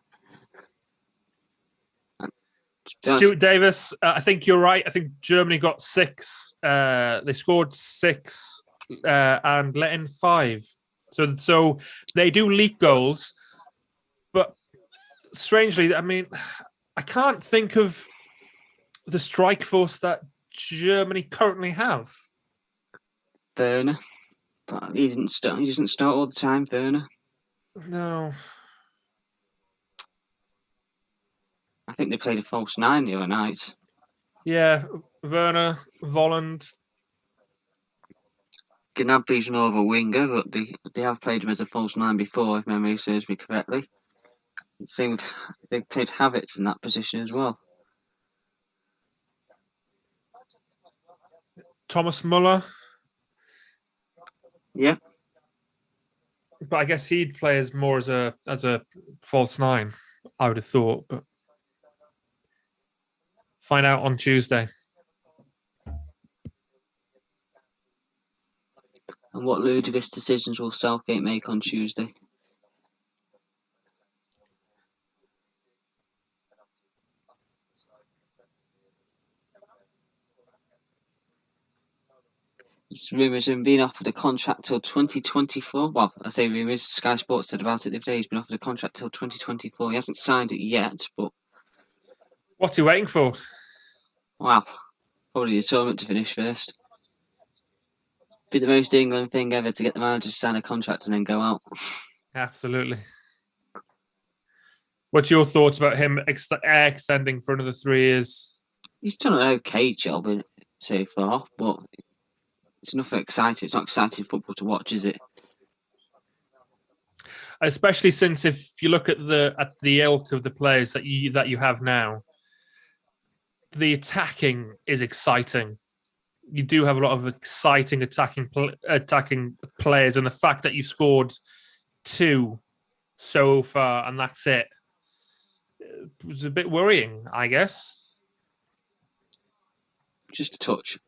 Stuart Davis, I think you're right. I think Germany got 6. They scored 6 and let in 5. So they do leak goals, but strangely, I mean, I can't think of the strike force that Germany currently have. Werner, but he doesn't start all the time. Werner. No. I think they played a false 9 the other night. Yeah, Werner, Volland. Gnabry's more of a winger, but they have played him as a false nine before, if memory serves me correctly. Same with, they've played Havertz in that position as well. Thomas Muller. Yeah. But I guess he'd play as more as a false nine, I would have thought. But find out on Tuesday. And what ludicrous decisions will Southgate make on Tuesday? Rumours of him being offered a contract till 2024. Well, I say rumours. Sky Sports said about it the other day. He's been offered a contract till 2024. He hasn't signed it yet, but what's he waiting for? Wow, probably the tournament to finish first. Be the most England thing ever to get the manager to sign a contract and then go out. Absolutely. What's your thoughts about him extending for another 3 years? He's done an okay job so far, but it's nothing exciting. It's not exciting football to watch, is it? Especially since if you look at the ilk of the players that you have now, the attacking is exciting. You do have a lot of exciting attacking players, and the fact that you scored 2 so far and that's it was a bit worrying, I guess. Just a touch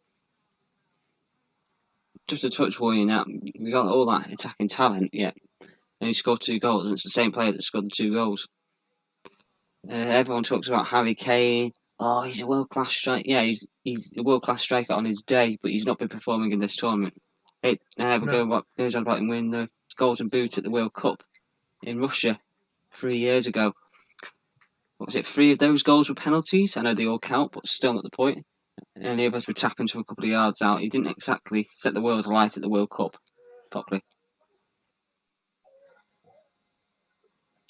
worrying that we got all that attacking talent, yet and he scored 2 goals, and it's the same player that scored the 2 goals. Everyone talks about Harry Kane. Oh, he's a world-class striker. Yeah, he's a world-class striker on his day, but he's not been performing in this tournament. Goes on about him winning the Golden Boot at the World Cup in Russia 3 years ago. What was it? 3 of those goals were penalties. I know they all count, but still not the point. And the others were tapping to a couple of yards out. He didn't exactly set the world alight at the World Cup properly.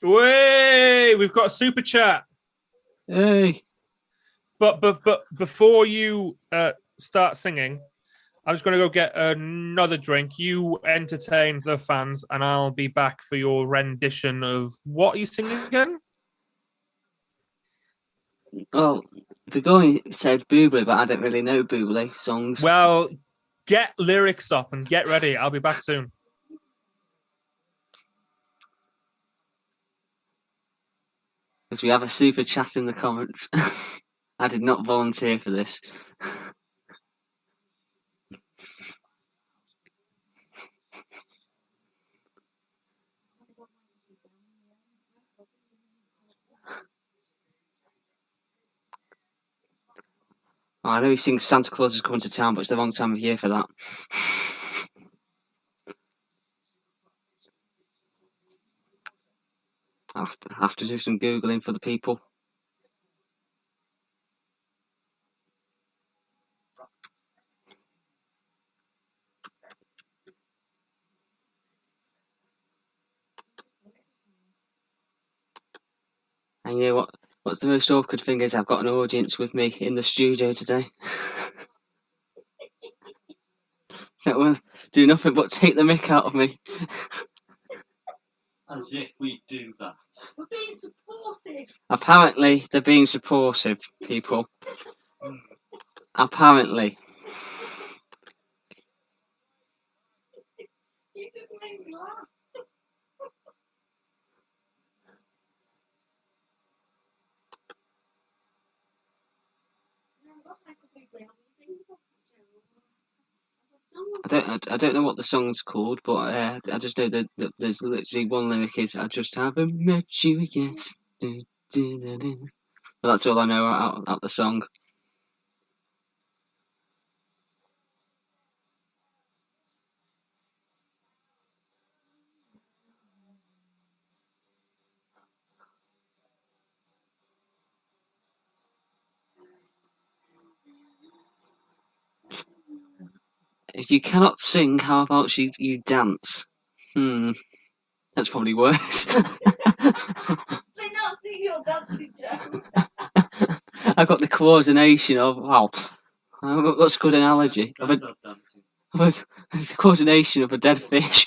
Way, we've got a super chat. Hey. But before you start singing, I'm just going to go get another drink. You entertain the fans, and I'll be back for your rendition of what are you singing again? Well, Bruyne said Bublé, but I don't really know Bublé songs. Well, get lyrics up and get ready. I'll be back soon. Because we have a super chat in the comments. I did not volunteer for this. I know he sings Santa Claus is coming to town, but it's the wrong time of year for that. I have to do some Googling for the people. And you know what's the most awkward thing is I've got an audience with me in the studio today. That will do nothing but take the mick out of me. As if we do that. We're being supportive. Apparently, they're being supportive, people. Apparently. You just made me laugh. I don't know what the song's called, but I just know that there's literally one lyric is I just haven't met you yet. But that's all I know out the song. If you cannot sing, how about you dance? That's probably worse. They not see your dancing, Joe. I got the coordination of what's a good analogy of the coordination of a dead fish.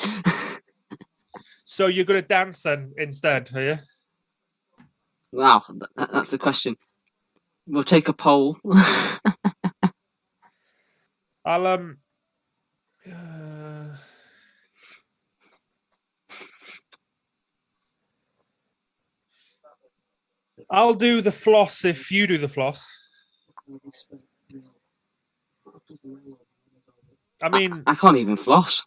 So you're going to dance then instead, are you? Wow, that's the question. We'll take a poll. I'll do the floss if you do the floss. I mean, I can't even floss.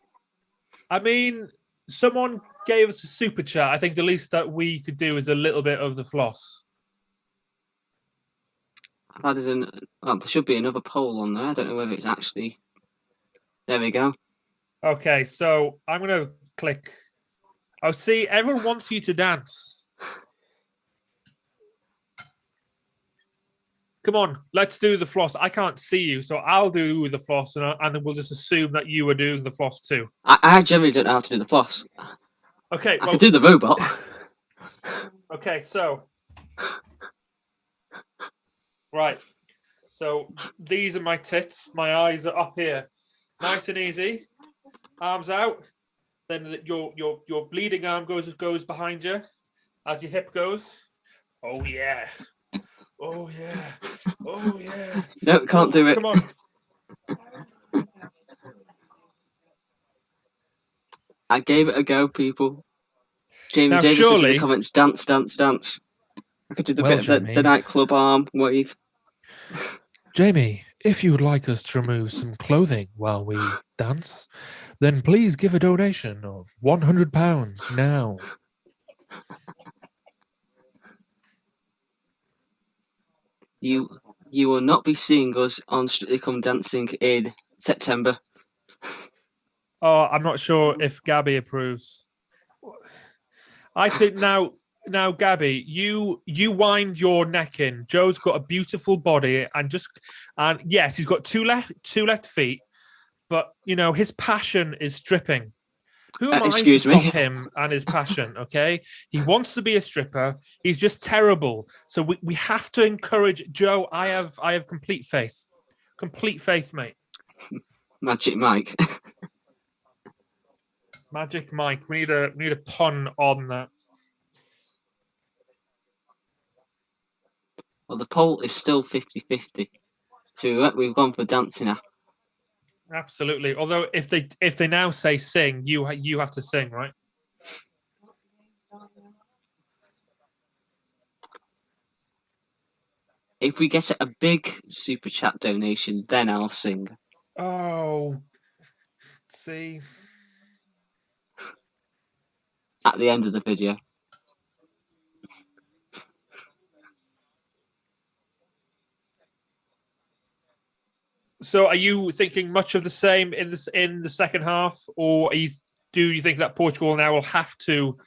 I mean, someone gave us a super chat. I think the least that we could do is a little bit of the floss. I've added there should be another poll on there. I don't know whether it's actually. There we go. Okay, so I'm going to click. Oh, see, everyone wants you to dance. Come on, let's do the floss. I can't see you, so I'll do the floss, and then we'll just assume that you are doing the floss too. I generally don't know how to do the floss. Okay, I can do the robot. Okay, so right, so these are my tits. My eyes are up here, nice and easy. Arms out. Then your bleeding arm goes behind you as your hip goes. Oh yeah. Oh yeah. Oh yeah. No, can't do it. Come on. I gave it a go, people. Jamie Now, Davis says in the surely- comments, dance, dance, dance. I could do the Well, bit of the nightclub arm wave. Jamie, if you would like us to remove some clothing while we dance, then please give a donation of £100 now. You will not be seeing us on Strictly Come Dancing in September. Oh, I'm not sure if Gabby approves. I think now, Gabby, you wind your neck in. Joe's got a beautiful body, and yes, he's got two left feet, but you know his passion is stripping. Who am I to stop him and his passion? Okay, he wants to be a stripper. He's just terrible. So we have to encourage Joe. I have complete faith, mate. Magic Mike. Magic Mike. We need a pun on that. Well, the poll is still 50-50. So we've gone for dancing now. Absolutely. Although if they now say sing, you have to sing, right? If we get a big super chat donation, then I'll sing. Oh, see. At the end of the video. So, are you thinking much of the same in the second half, or do you think that Portugal now will have to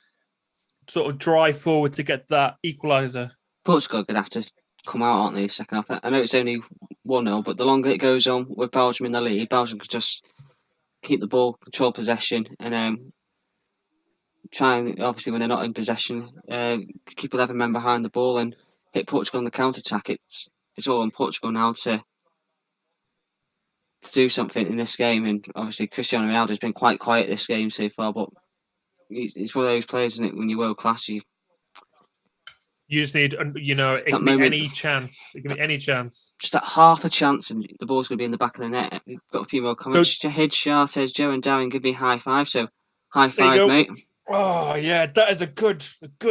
sort of drive forward to get that equaliser? Portugal are going to have to come out, aren't they, second half? I know it's only 1-0, but the longer it goes on with Belgium in the lead, Belgium could just keep the ball, control possession, and try and, obviously, when they're not in possession, keep 11 men behind the ball and hit Portugal on the counter-attack. It's all on Portugal now to do something in this game, and obviously Cristiano Ronaldo has been quite quiet this game so far, but it's one of those players, isn't it, when you're world class, you just need, it can be any chance. It can be any chance. Just that half a chance, and the ball's going to be in the back of the net. We've got a few more comments. Shahid Shah says, Joe and Darren, give me a high five. So, high five, mate. Oh, yeah, that is a good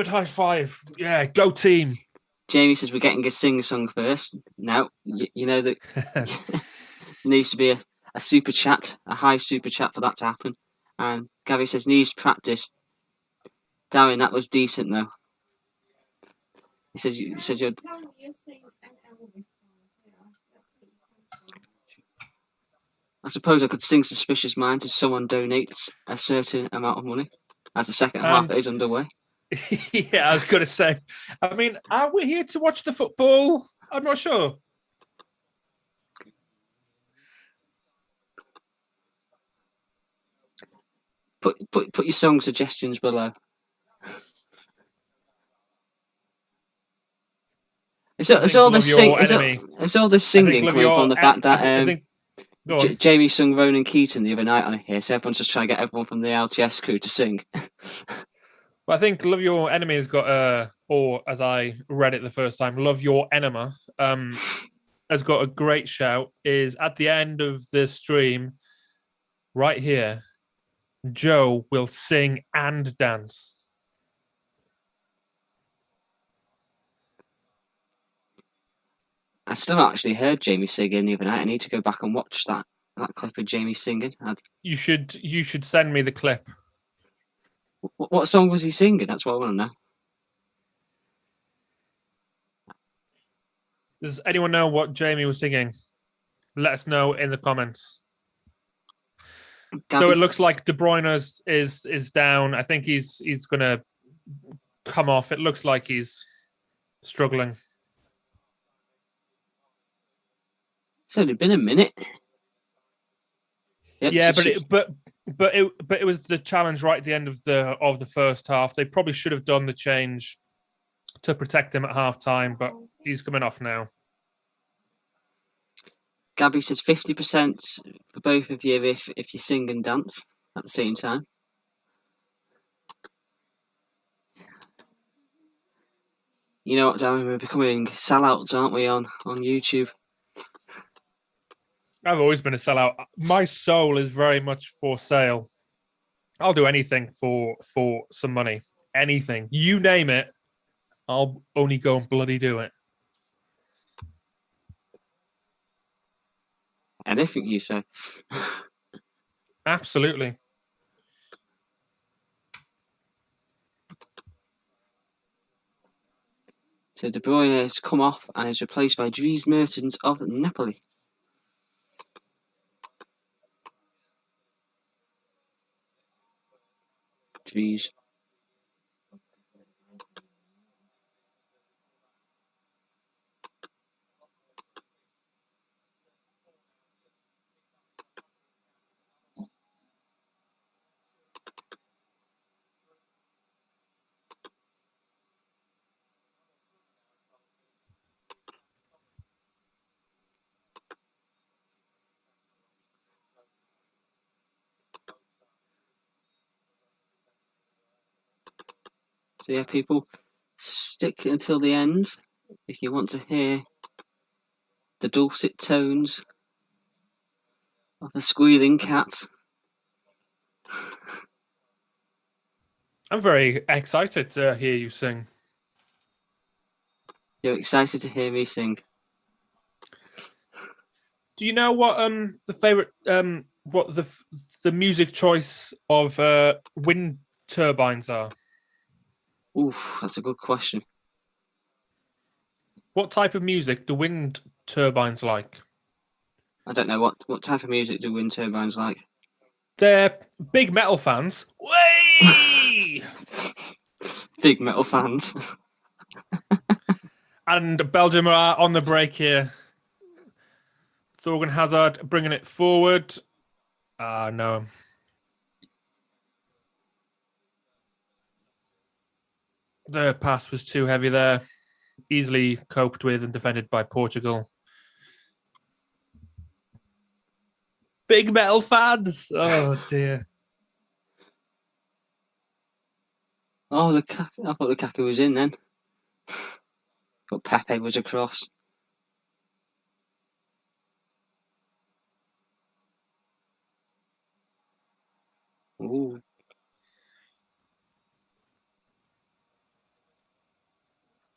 high five. Yeah, go team. Jamie says, we're getting a sing-song first. No, you know that needs to be a super chat, a high super chat for that to happen. And Gabby says, needs practice. Darren, that was decent, though. He says, you're... I suppose I could sing Suspicious Minds if someone donates a certain amount of money as the second half is underway. Yeah, I was going to say. I mean, are we here to watch the football? I'm not sure. Put your song suggestions below. It's all love this your enemy. it's all this I think singing love coming your from the fact that I think go on. Jamie sung Ronan Keaton the other night on here, so everyone's just trying to get everyone from the LTS crew to sing. But I think Love Your Enemy has got or as I read it the first time, Love Your Enema has got a great shout. Is at the end of the stream, right here, Joe will sing and dance. I still actually heard Jamie singing the other night. I need to go back and watch that clip of Jamie singing. You should send me the clip. What song was he singing? That's what I want to know. Does anyone know what Jamie was singing? Let us know in the comments. Gabby? So it looks like De Bruyne is down. I think he's going to come off. It looks like he's struggling. It's only been a minute. Yep, Yeah, so but it was the challenge right at the end of the first half. They probably should have done the change to protect him at half time, but he's coming off now. Gabby says 50% for both of you if you sing and dance at the same time. You know what, Darren? We're becoming sellouts, aren't we, on YouTube? I've always been a sellout. My soul is very much for sale. I'll do anything for some money. Anything. You name it, I'll only go and bloody do it. Anything you say. Absolutely. So De Bruyne has come off and is replaced by Dries Mertens of Napoli. Dries. So yeah, people, stick until the end if you want to hear the dulcet tones of the squealing cat. I'm very excited to hear you sing. You're excited to hear me sing. Do you know what the favorite what the music choice of wind turbines are? Oof, that's a good question. What type of music do wind turbines like? I don't know what type of music do wind turbines like. They're big metal fans. Way! Big metal fans. And Belgium are on the break here. Thorgan Hazard bringing it forward. No. The pass was too heavy there. Easily coped with and defended by Portugal. Big metal fans. Oh, dear. Oh, I thought Lukaku was in then. But Pepe was across. Ooh.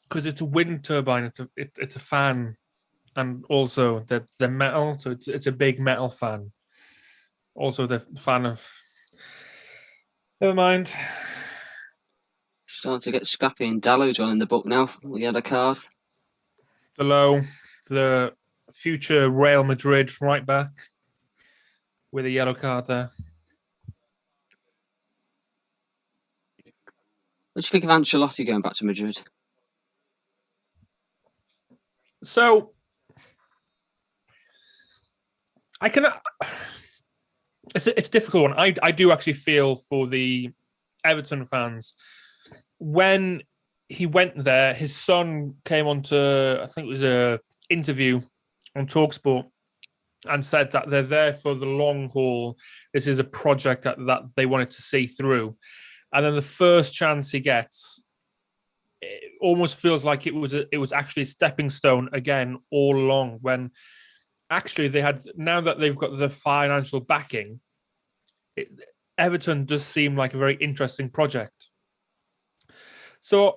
Because it's a wind turbine, it's a fan, and also the metal, so it's a big metal fan. Also, the fan of. Never mind. Starting to get scrappy and Dallo's on in the book now. We had a card. Below the future Real Madrid right back with a yellow card there. What do you think of Ancelotti going back to Madrid? So I can. It's a difficult one. I do actually feel for the Everton fans when he went there. His son came on to, I think it was a interview on Talksport, and said that they're there for the long haul. This is a project that they wanted to see through. And then the first chance he gets, it almost feels like it was actually a stepping stone again all along, when actually they had, now that they've got the financial backing, Everton does seem like a very interesting project. So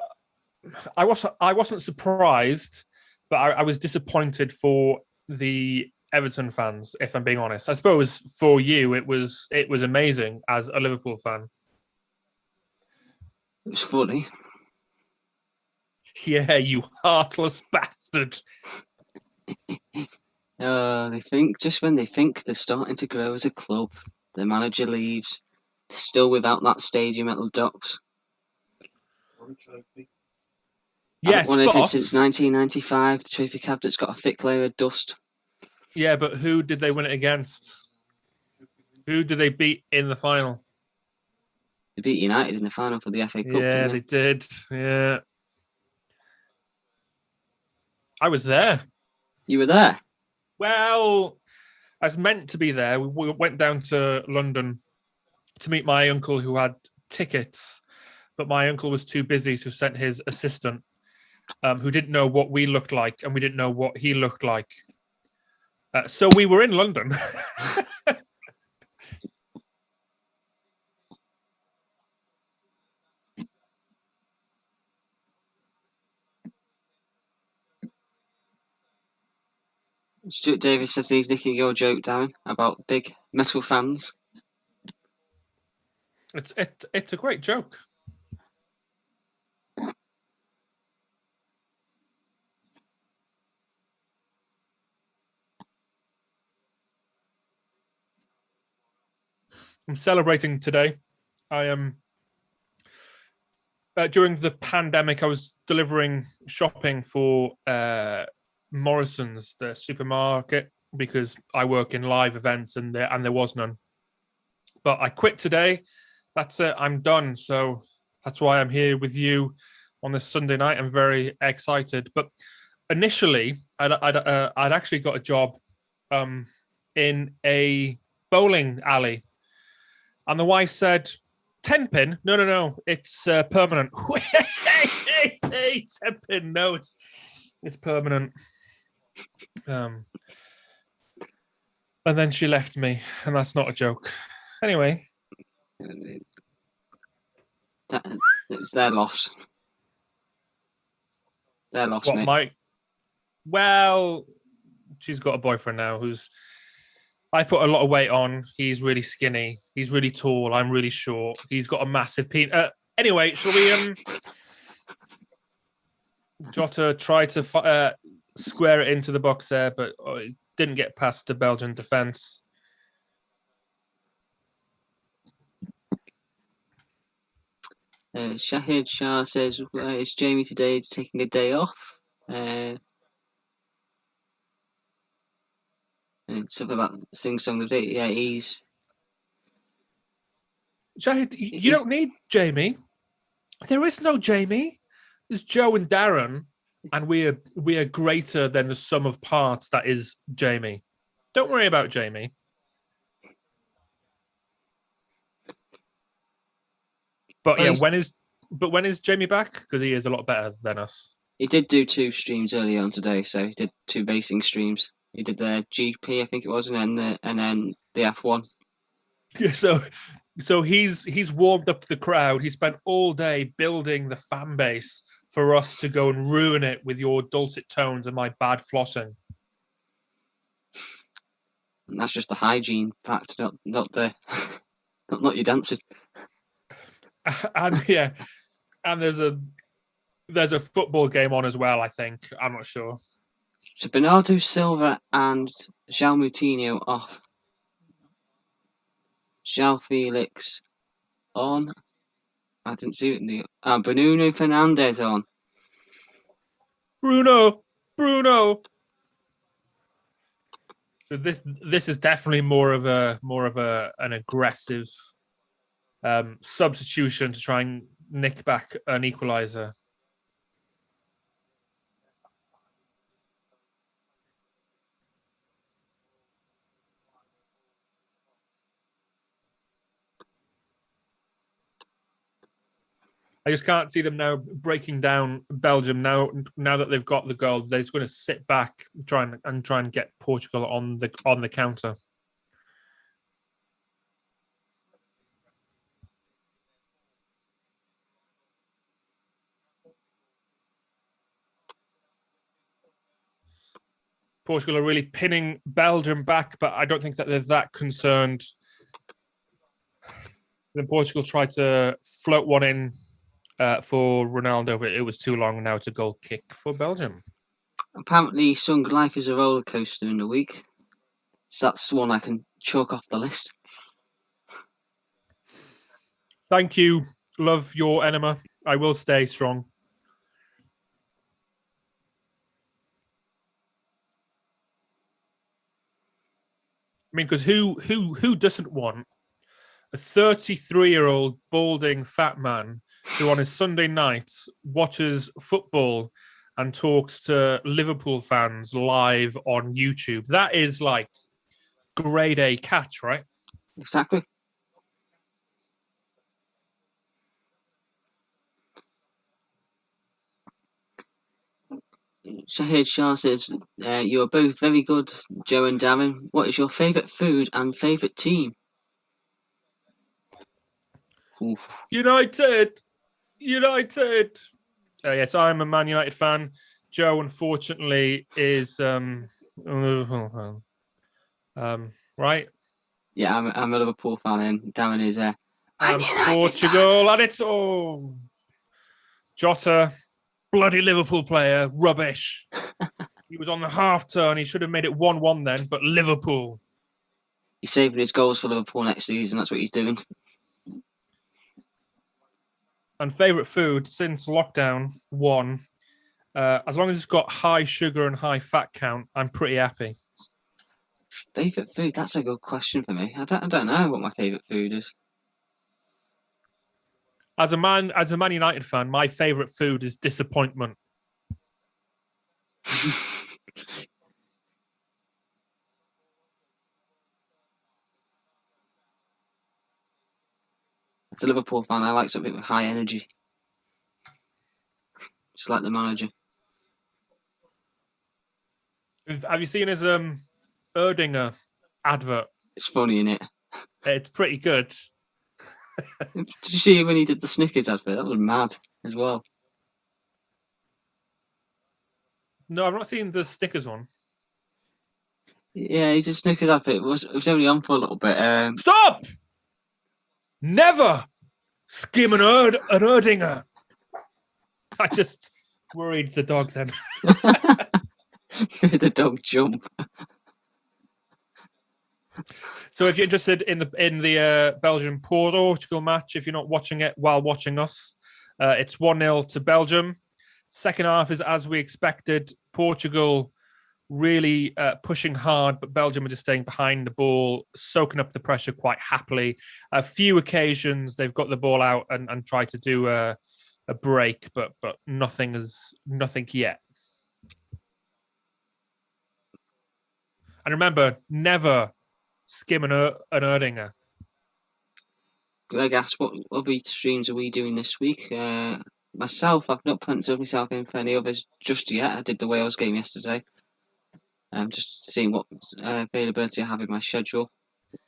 I wasn't surprised, but I was disappointed for the Everton fans, if I'm being honest. I suppose for you, it was amazing as a Liverpool fan. It was funny. Yeah, you heartless bastard. They think, just when they think they're starting to grow as a club, the manager leaves. They're still without that stadium at the Docks. Yes, one anything since 1995. The trophy cabinet's got a thick layer of dust. Yeah, but who did they win it against? Who did they beat in the final? They beat United in the final for the FA Cup. Yeah, they did. Yeah. I was there. You were there? Well, I was meant to be there. We went down to London to meet my uncle who had tickets, but my uncle was too busy, so sent his assistant, who didn't know what we looked like, and we didn't know what he looked like. So we were in London. Stuart Davis says he's nicking your joke, Darren, about big metal fans. It's a great joke. I'm celebrating today. I am. During the pandemic, I was delivering shopping for Morrison's, the supermarket, because I work in live events and there was none. But I quit today. That's it. I'm done. So that's why I'm here with you on this Sunday night. I'm very excited. But initially, I'd actually got a job in a bowling alley. And the wife said, 10 pin? No. It's permanent. Hey, 10 pin. No, it's permanent. And then she left me, and that's not a joke. Anyway. It was their loss. Their loss, mate. Well, she's got a boyfriend now who's... I put a lot of weight on. He's really skinny. He's really tall. I'm really short. He's got a massive penis. Anyway, shall we... Jota tried to square it into the box there, but it didn't get past the Belgian defence. Shahid Shah says, it's Jamie today. He's taking a day off. Something about sing-song of the day. Yeah, he's... Shahid, you don't need Jamie. There is no Jamie. There's Joe and Darren, and we are greater than the sum of parts that is Jamie. Don't worry about Jamie. But yeah, when is Jamie back? Because he is a lot better than us. He did do 2 streams earlier on today, so he did 2 racing streams. He did the GP, I think it was, and then the F1. Yeah, so he's warmed up the crowd. He spent all day building the fan base for us to go and ruin it with your dulcet tones and my bad flossing. And that's just the hygiene fact, not the not your dancing. And yeah, and there's a football game on as well, I think. I'm not sure. So Bernardo Silva and João Moutinho off. João Felix on. I didn't see it. Bruno Fernandes on. Bruno. So this is definitely more of an aggressive substitution to try and nick back an equaliser. I just can't see them now breaking down Belgium. Now that they've got the goal, they're just going to sit back, try and get Portugal on the counter. Portugal are really pinning Belgium back, but I don't think that they're that concerned. Then Portugal tried to float one in for Ronaldo, but it was too long. Now it's a goal kick for Belgium. Apparently, Sung life is a roller coaster in the week. So that's one I can chalk off the list. Thank you. Love your enema. I will stay strong. I mean, because who doesn't want a 33-year-old balding fat man who on his Sunday nights watches football and talks to Liverpool fans live on YouTube? That is like grade A catch, right? Exactly. Shahid Shah says, you are both very good, Joe and Darren. What is your favourite food and favourite team? Oof. United! Yes, I'm a Man United fan. Joe, unfortunately, is right. Yeah, I'm a Liverpool fan, and Darren is Man United Portugal, fan. and it's Jota, bloody Liverpool player, rubbish. He was on the half turn. He should have made it 1-1 then, but Liverpool. He's saving his goals for Liverpool next season. That's what he's doing. And favourite food since lockdown 1. As long as it's got high sugar and high fat count, I'm pretty happy. Favourite food? That's a good question for me. I don't know what my favourite food is. As a Man United fan, my favourite food is disappointment. As a Liverpool fan, I like something with high energy. Just like the manager. Have you seen his Erdinger advert? It's funny, innit? It's pretty good. Did you see when he did the Snickers advert? That was mad as well. No, I've not seen the Stickers one. Yeah, he did Snickers advert. It was only on for a little bit. Stop! Never skim an Erdinger. I just worried the dog then. The dog jump. So if you're interested in the Belgium Portugal match, if you're not watching it while watching us, it's 1-0 to Belgium. Second half is as we expected. Portugal really pushing hard, but Belgium are just staying behind the ball, soaking up the pressure quite happily. A few occasions they've got the ball out and tried to do a break, but nothing yet. And remember, never skim an Erdinger. Greg asked, what other streams are we doing this week? Myself, I've not penciled myself in for any others just yet. I did the Wales game yesterday. Just seeing what availability I have in my schedule.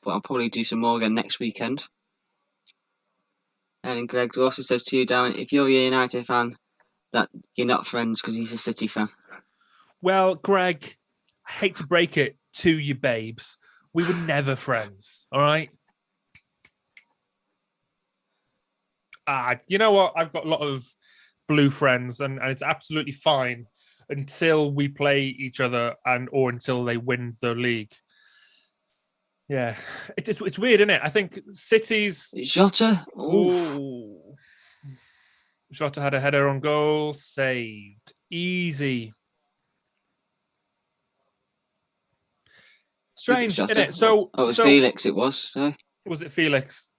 But I'll probably do some more again next weekend. And Greg also says to you, Darren, if you're a United fan, that you're not friends because he's a City fan. Well, Greg, I hate to break it to you, babes. We were never friends, all right? You know what? I've got a lot of blue friends, and it's absolutely fine until we play each other or until they win the league. Yeah, it's weird, isn't it? I think City's Jota. Ooh. Jota had a header on goal, saved, easy. Strange, isn't it? So, it was Felix. It was. So. Was it Felix?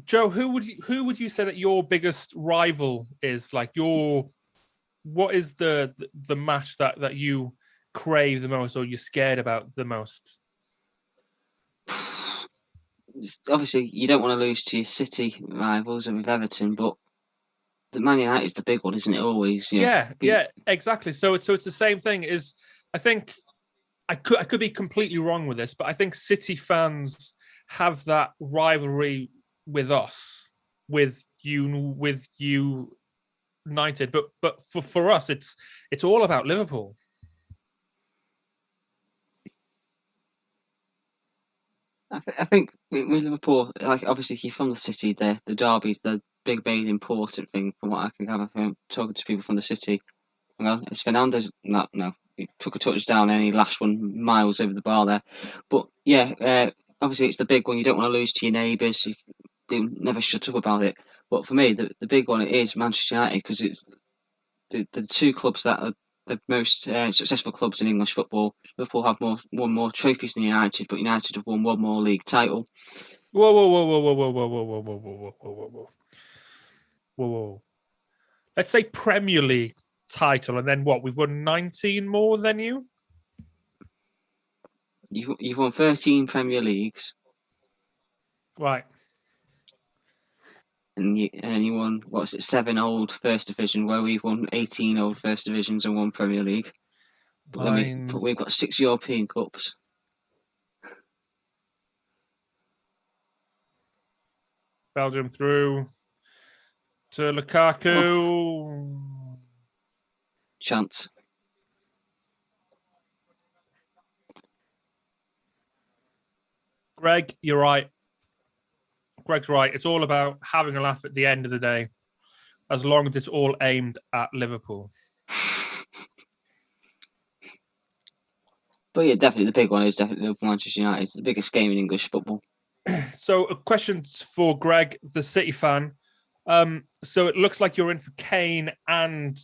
Joe, who would you say that your biggest rival is? Like what is the match that you crave the most or you're scared about the most? obviously you don't want to lose to your City rivals and with Everton, but the Man United's the big one, isn't it? Always, Yeah, exactly. So it's the same thing. I think I could be completely wrong with this, but I think City fans have that rivalry with us, with you United. But for us, it's all about Liverpool. I think with Liverpool, like obviously if you're from the City, the derby's the big main important thing from what I can gather from talking to people from the City. Well, it's Fernandes. No, he took a touchdown and he lashed one miles over the bar there. But yeah, obviously it's the big one. You don't want to lose to your neighbours. They never shut up about it. But for me, the big one is Manchester United because it's the two clubs that are the most successful clubs in English football. Liverpool have won more trophies than United, but United have won one more league title. Whoa, whoa, whoa, whoa, whoa, whoa, whoa, whoa, whoa, whoa, whoa, whoa, whoa, whoa, whoa. Let's say Premier League title, and then what? We've won 19 more than you. You've won 13 Premier Leagues, right? And you won 7 old First Division, where we've won 18 old First Divisions and 1 Premier League. But we've got 6 European Cups. Belgium through to Lukaku. Oh. Chance. Greg, you're right. Greg's right. It's all about having a laugh at the end of the day, as long as it's all aimed at Liverpool. But yeah, definitely the big one is definitely Manchester United. It's the biggest game in English football. So a question for Greg, the City fan. So it looks like you're in for Kane and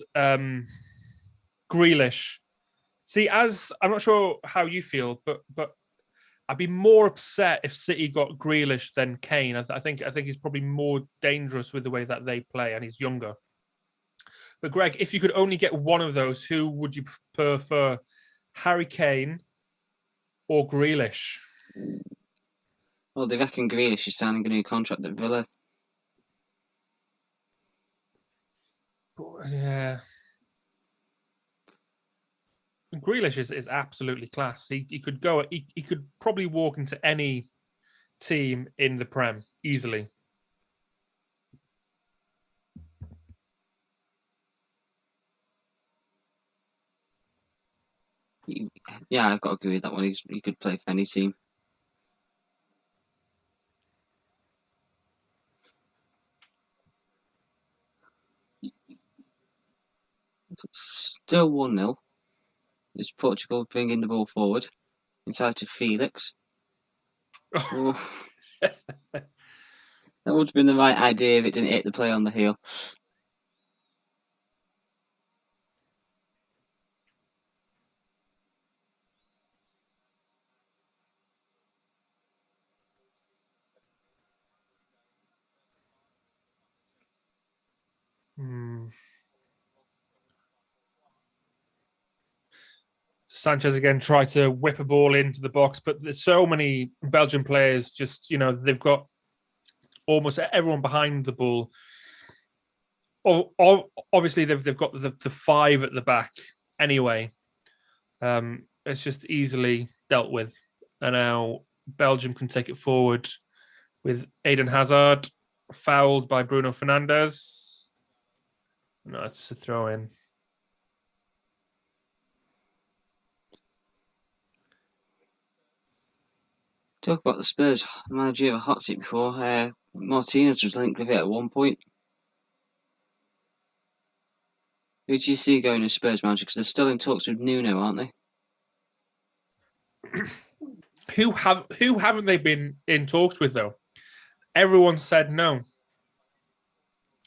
Grealish. See, as I'm not sure how you feel, but I'd be more upset if City got Grealish than Kane. I think he's probably more dangerous with the way that they play, and he's younger. But Greg, if you could only get one of those, who would you prefer, Harry Kane or Grealish? Well, they reckon Grealish is signing a new contract at Villa. Yeah. Grealish is absolutely class. He could go. He could probably walk into any team in the Prem easily. Yeah, I've got to agree with that one. He could play for any team. Still 1-0. It's Portugal bringing the ball forward. Inside to Felix. Oh. That would have been the right idea if it didn't hit the player on the heel. Sanchez again tried to whip a ball into the box, but there's so many Belgian players. Just they've got almost everyone behind the ball. Obviously, they've got the 5 at the back anyway. It's just easily dealt with, and now Belgium can take it forward with Eden Hazard fouled by Bruno Fernandes. No, it's a throw in. Talk about the Spurs manager hot seat before. Martinez was linked with it at one point. Who do you see going as Spurs manager? Because they're still in talks with Nuno, aren't they? Who haven't they been in talks with though? Everyone said no.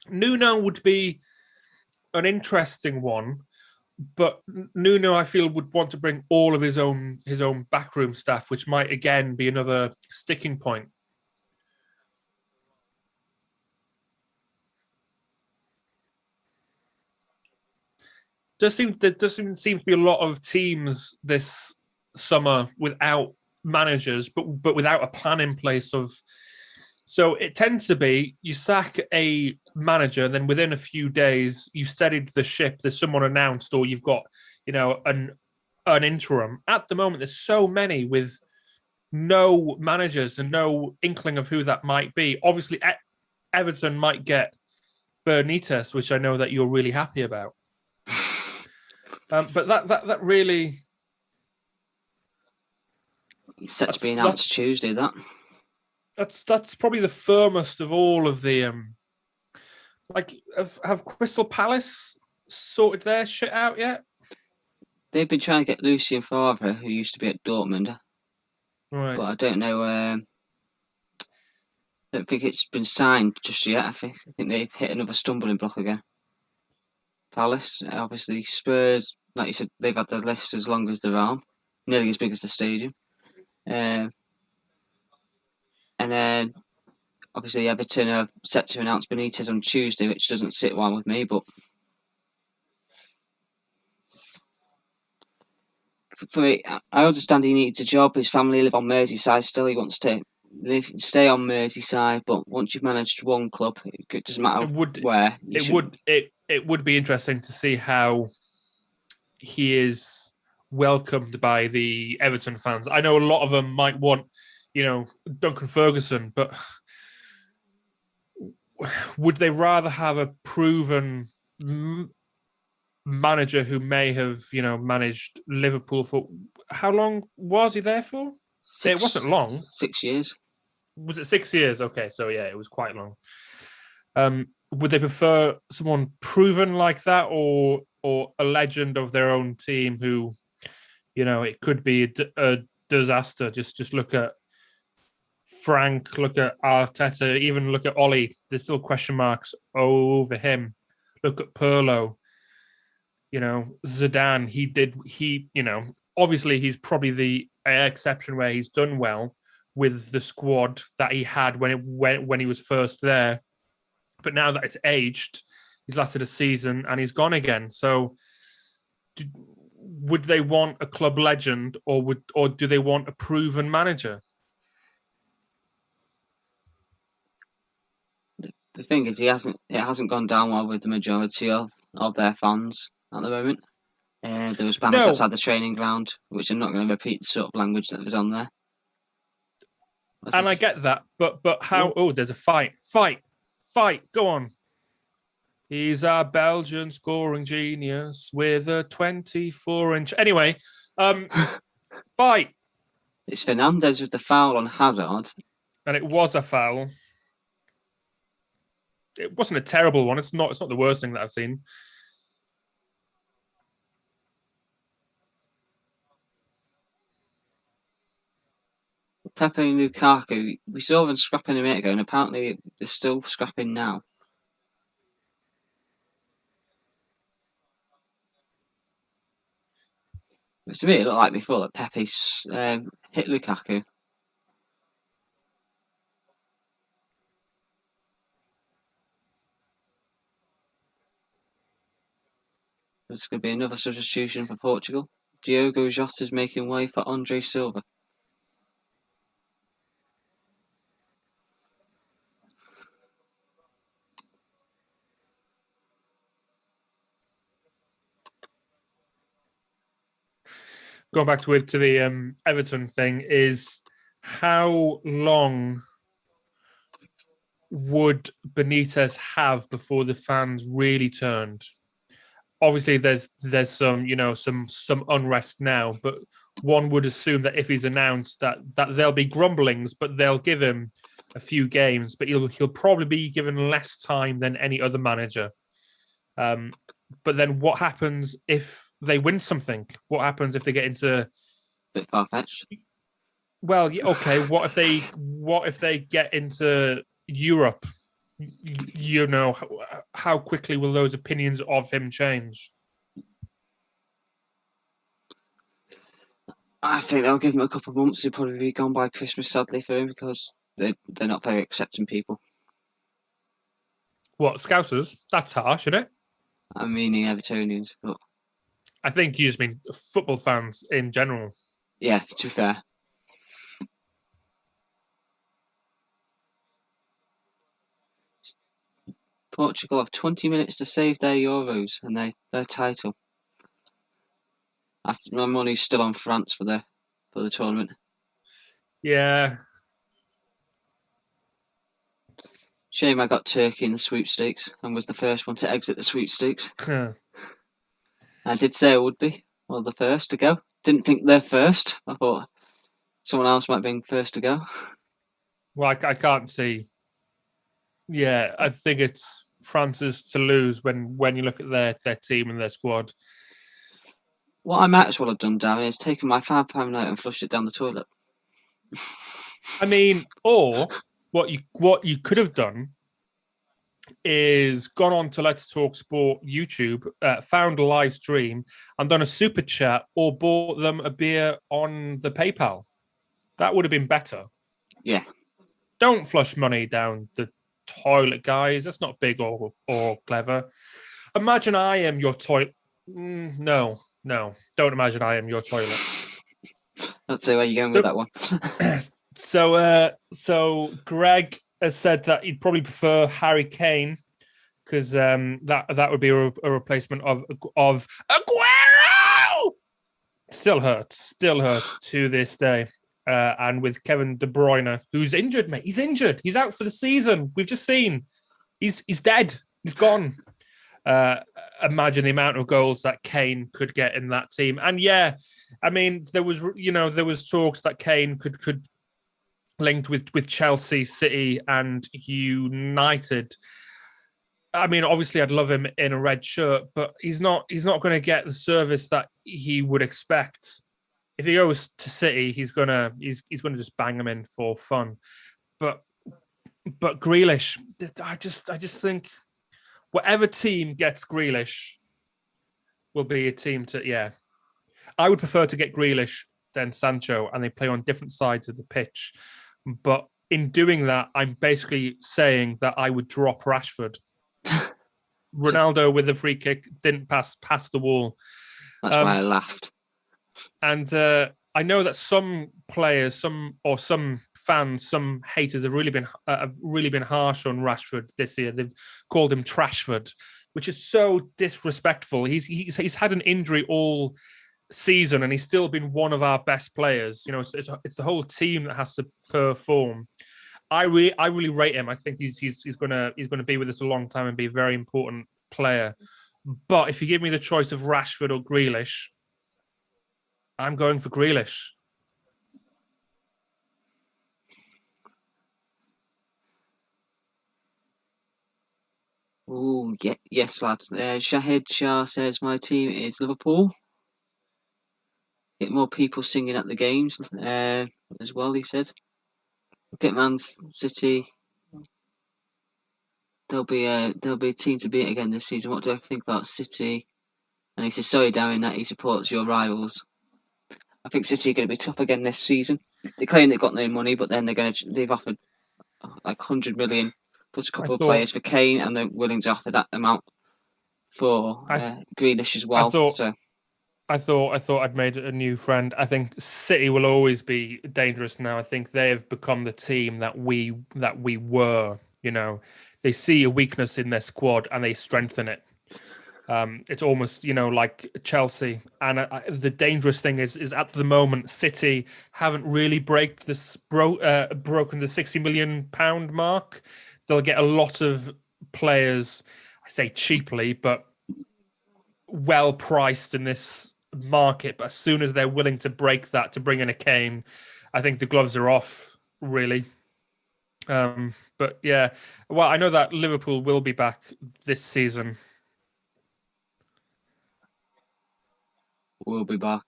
Nuno would be an interesting one, but Nuno, I feel, would want to bring all of his own backroom staff, which might again be another sticking point. There doesn't seem to be a lot of teams this summer without managers, but without a plan in place of. So it tends to be you sack a manager, and then within a few days you've steadied the ship. There's someone announced, or you've got an interim. At the moment, there's so many with no managers and no inkling of who that might be. Obviously, Everton might get Benitez, which I know that you're really happy about. But that really. It's set to be announced Tuesday. That's probably the firmest of all of the. Have Crystal Palace sorted their shit out yet? They've been trying to get Lucien Favre, who used to be at Dortmund, right? But I don't know. I don't think it's been signed just yet. I think they've hit another stumbling block again. Palace, obviously Spurs, like you said, they've had the list as long as their arm, nearly as big as the stadium. And then, obviously, Everton are set to announce Benitez on Tuesday, which doesn't sit well with me, but for me, I understand he needs a job. His family live on Merseyside still. He wants to stay on Merseyside, but once you've managed one club, it doesn't matter where. It would be interesting to see how he is welcomed by the Everton fans. I know a lot of them might want, Duncan Ferguson, but would they rather have a proven manager who may have, managed Liverpool for how long was he there for? It wasn't long. 6 years. Was it 6 years? Okay, so yeah, it was quite long. Would they prefer someone proven like that, or a legend of their own team who, it could be a disaster? Just look at Frank, look at Arteta, even look at Ollie. There's still question marks over him. Look at Pirlo. Zidane. Obviously he's probably the exception where he's done well with the squad that he had when he was first there. But now that it's aged, he's lasted a season and he's gone again. So would they want a club legend or do they want a proven manager? The thing is, it hasn't gone down well with the majority of their fans at the moment. There was banners outside the training ground, which are not going to repeat the sort of language that was on there. I get that, but how? Oh, there's a fight! Go on. He's a Belgian scoring genius with a 24-inch. Anyway, fight. It's Fernandes with the foul on Hazard, and it was a foul. It wasn't a terrible one. It's not the worst thing that I've seen. Pepe and Lukaku, we saw them scrapping a minute ago, and apparently they're still scrapping now. But to me, it looked like before that Pepe's hit Lukaku. There's going to be another substitution for Portugal. Diogo Jota is making way for Andre Silva. Going back to the Everton thing, is how long would Benitez have before the fans really turned? Obviously, there's some unrest now, but one would assume that if he's announced that there'll be grumblings, but they'll give him a few games, but he'll probably be given less time than any other manager. But then what happens if they win something? What happens if they get into a bit far-fetched? Well, okay. What if they get into Europe? How quickly will those opinions of him change? I think they'll give him a couple of months. He'll probably be gone by Christmas, sadly, for him, because they're not very accepting people. What, Scousers? That's harsh, isn't it? I'm meaning Evertonians, but I think you just mean football fans in general. Yeah, to be fair. Portugal have 20 minutes to save their Euros and their title. My money's still on France for the tournament. Yeah. Shame I got Turkey in the sweepstakes and was the first one to exit the sweepstakes. I did say I would be. Well, the first to go. Didn't think they're first. I thought someone else might be first to go. Well, I can't see. Yeah, I think it's France's to lose when you look at their team and their squad. What I might as well have done, Darren, is taken my £5 note and flushed it down the toilet. I mean, or what you could have done is gone on to Let's Talk Sport YouTube, found a live stream, and done a super chat or bought them a beer on the PayPal. That would have been better. Yeah. Don't flush money down the toilet, guys. That's not big or clever. Imagine I am your toilet. No. Don't imagine I am your toilet. Let's see where you're going with that one. So Greg has said that he'd probably prefer Harry Kane because that would be a replacement of Aguero. Still hurts to this day. And with Kevin De Bruyne, who's injured, mate. He's injured. He's out for the season. We've just seen. He's dead. He's gone. Imagine the amount of goals that Kane could get in that team. And yeah, I mean, there was talks that Kane could linked with Chelsea, City, and United. I mean, obviously, I'd love him in a red shirt, but he's not going to get the service that he would expect. If he goes to City, he's gonna just bang him in for fun. But Grealish, I just think whatever team gets Grealish will be a team to, yeah. I would prefer to get Grealish than Sancho, and they play on different sides of the pitch. But in doing that, I'm basically saying that I would drop Rashford. Ronaldo with the free kick didn't pass the wall. That's why I laughed. And I know that some players, some fans, some haters have really been harsh on Rashford this year. They've called him Trashford, which is so disrespectful. He's had an injury all season, and he's still been one of our best players. You know, it's the whole team that has to perform. I really rate him. I think he's gonna be with us a long time and be a very important player. But if you give me the choice of Rashford or Grealish, I'm going for Grealish. Oh, yeah, yes, lads. Shahid Shah says my team is Liverpool. Get more people singing at the games as well, he said. Look at Man City. There'll be a team to beat again this season. What do I think about City? And he says, sorry, Darren, that he supports your rivals. I think City are going to be tough again this season. They claim they've got no money, but then they've offered like 100 million plus a couple of players for Kane, and they're willing to offer that amount for Grealish as well. I thought I'd made a new friend. I think City will always be dangerous now. I think they have become the team that we were. You know, they see a weakness in their squad and they strengthen it. It's almost, like Chelsea. And the dangerous thing is at the moment, City haven't really broken the £60 million mark. They'll get a lot of players, I say cheaply, but well priced in this market. But as soon as they're willing to break that to bring in a Kane, I think the gloves are off, really. But yeah, well, I know that Liverpool will be back this season. We'll be back.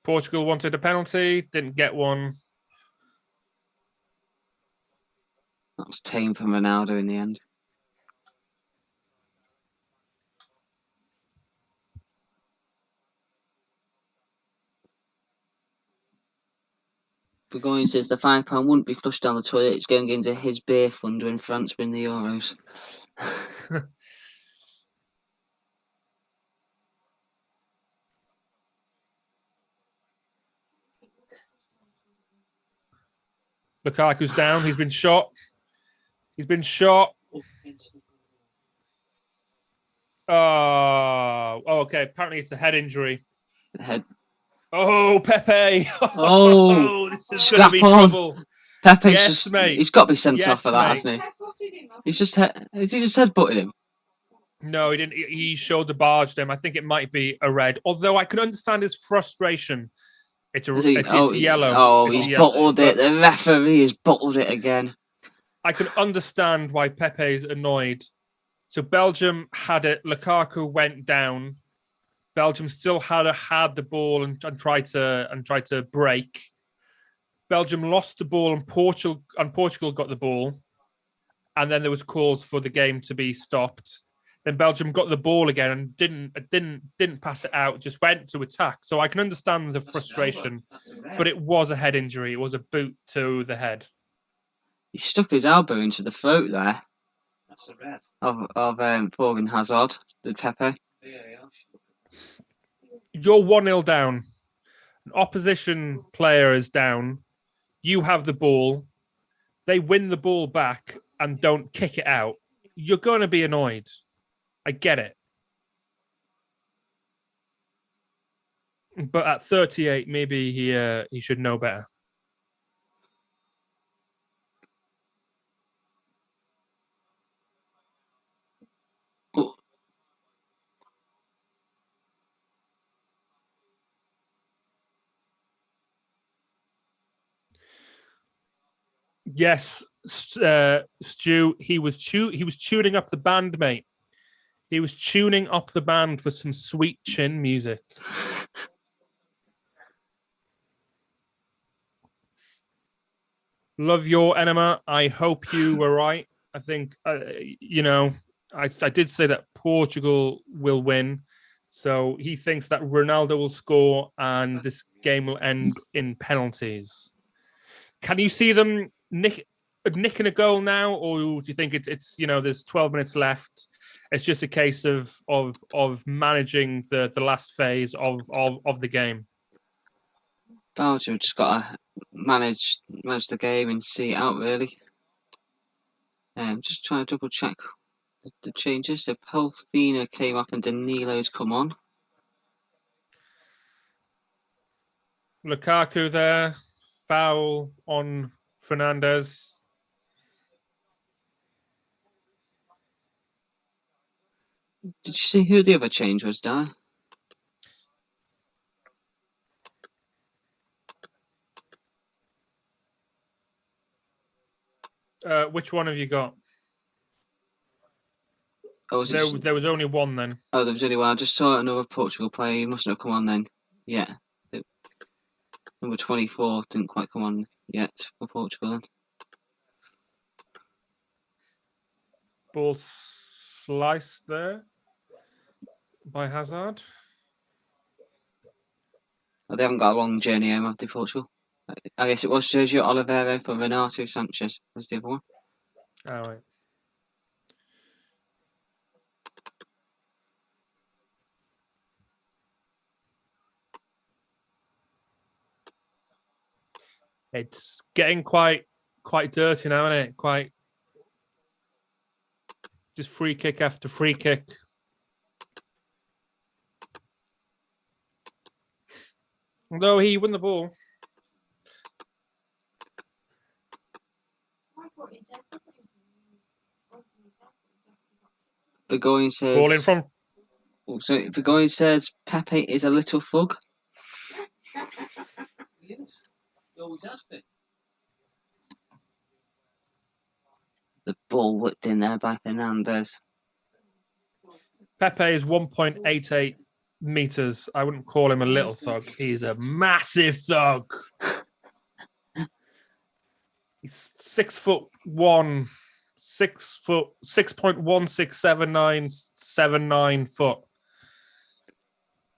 Portugal wanted a penalty, didn't get one. That was tame from Ronaldo in the end. Burgoyne says the £5 wouldn't be flushed down the toilet. It's going into his beer fund when France win the Euros. Lukaku's down. He's been shot. Oh, okay. Apparently, it's a head injury. The head. Oh, Pepe! Oh, This is going to scrap be on. trouble. Pepe's Yes, just, mate. he's got to be sent Yes, off for that, mate. hasn't he? Headbutted him, He's just, has he just headbutted him? No, he didn't. He showed the barge to him. I think it might be a red. Although I can understand his frustration. It's yellow. Oh, It's he's yellow. bottled it. The referee has bottled it again. I can understand why Pepe's annoyed. So Belgium had it. Lukaku went down. Belgium still had the ball and tried to break. Belgium lost the ball and Portugal got the ball, and then there was calls for the game to be stopped. Then Belgium got the ball again and didn't pass it out, just went to attack. So I can understand the frustration, but it was a head injury. It was a boot to the head. He stuck his elbow into the throat there. That's a red. Of Thorgan Hazard, the Pepe. You're 1-0 down. An opposition player is down. You have the ball. They win the ball back and don't kick it out. You're going to be annoyed. I get it. But at 38, maybe he should know better. Oh. Yes, Stu. He was tuning up the band, mate. He was tuning up the band for some sweet chin music. Love your enema. I hope you were right. I think I did say that Portugal will win. So he thinks that Ronaldo will score and this game will end in penalties. Can you see them nicking a goal now, or do you think it's there's 12 minutes left? It's just a case of managing the last phase of the game. Belgium just got to manage the game and see it out, really. Just trying to double check the changes. So Pelfina came off and Danilo's come on. Lukaku there, foul on Fernandez. Did you see who the other change was, Dan? Which one have you got? Oh, there was only one then. Oh, there was only one. I just saw another Portugal player. He mustn't have come on then. Yeah. Number 24 didn't quite come on yet for Portugal then. Ball sliced there by Hazard. Oh, they haven't got a long journey home, have they, Portugal? I guess it was Sergio Oliveira for Renato Sanchez was the other one. All right. It's getting quite dirty now, isn't it? Quite just free kick after free kick. Although he won the ball. Burgoyne says. Ball in front. So Burgoyne says Pepe is a little thug. Yes. He always has been. The ball whipped in there by Fernandez. Pepe is 1.88 meters. I wouldn't call him a little thug. He's a massive thug. He's 6'1", 6.167979 foot.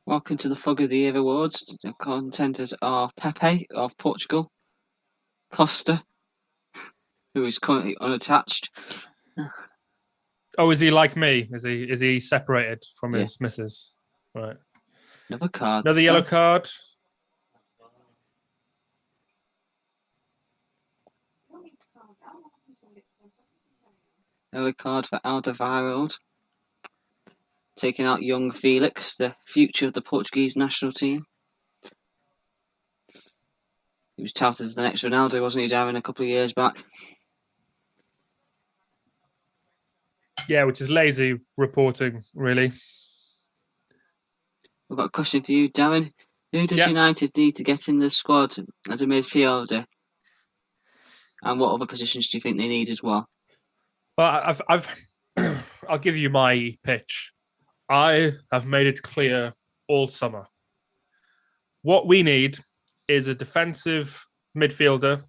Welcome to the Thug of the Year Awards. The contenders are Pepe of Portugal, Costa, who is currently unattached. Oh, is he like me? Is he separated from his missus? Right. Another card. Another yellow card. Yellow card for Alderweireld. taking out young Felix, the future of the Portuguese national team. He was touted as the next Ronaldo, wasn't he, Darren, a couple of years back? Yeah, which is lazy reporting, really. I've got a question for you, Darren. Who does United need to get in the squad as a midfielder? And what other positions do you think they need as well? Well, I'll give you my pitch. I have made it clear all summer. What we need is a defensive midfielder.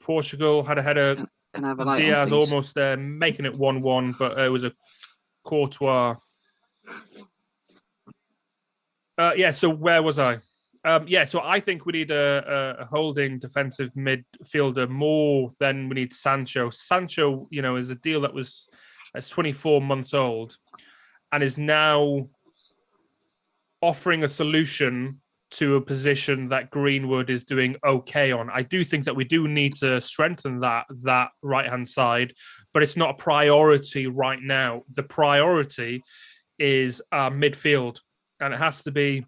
Portugal had a header. Can I have a light Diaz on, almost there, making it 1-1, but it was a Courtois. So where was I? So I think we need a holding defensive midfielder more than we need Sancho. Sancho, is a deal that's 24 months old and is now offering a solution to a position that Greenwood is doing okay on. I do think that we do need to strengthen that right-hand side, but it's not a priority right now. The priority is midfield, and it has to be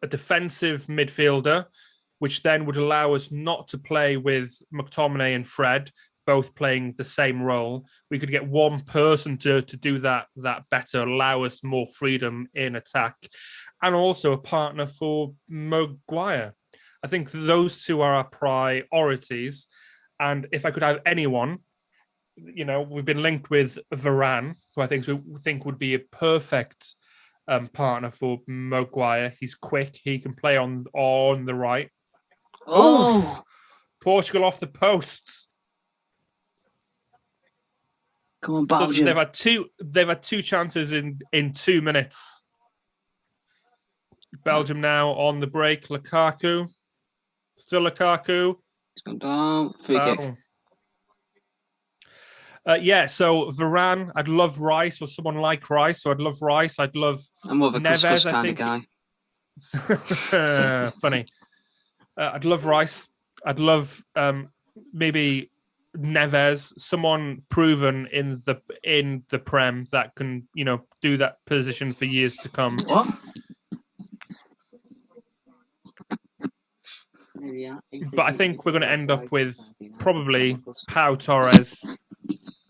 a defensive midfielder, which then would allow us not to play with McTominay and Fred, both playing the same role. We could get one person to do that better, allow us more freedom in attack, and also a partner for Maguire. I think those two are our priorities. And if I could have anyone, we've been linked with Varane, who I think would be a perfect partner for Maguire. He's quick. He can play on the right. Oh! Portugal off the posts. Come on, Belgium. So they've had two chances in 2 minutes. Belgium now on the break. Lukaku. Still Lukaku. He's gone down. Free kick. So Varane, I'd love Rice or someone like Rice. So I'd love Rice. I'd love I'm more of a Neves, couscous kind of guy. Funny. I'd love Rice. I'd love maybe Neves, someone proven in the Prem that can, do that position for years to come. What? But I think we're going to end up with probably Pau Torres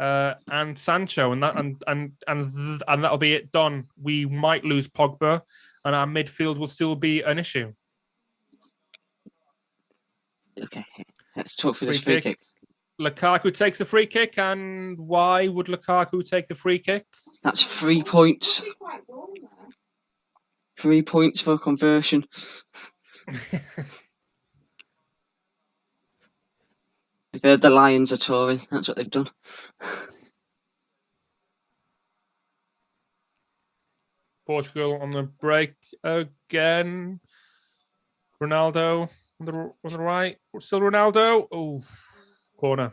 and Sancho, and that'll be it done. We might lose Pogba, and our midfield will still be an issue. Okay, let's talk for this free kick. Lukaku takes the free kick, and why would Lukaku take the free kick? That's 3 points. 3 points for conversion. The Lions are touring. That's what they've done. Portugal on the break again. Ronaldo on the right. Still Ronaldo. Oh, corner.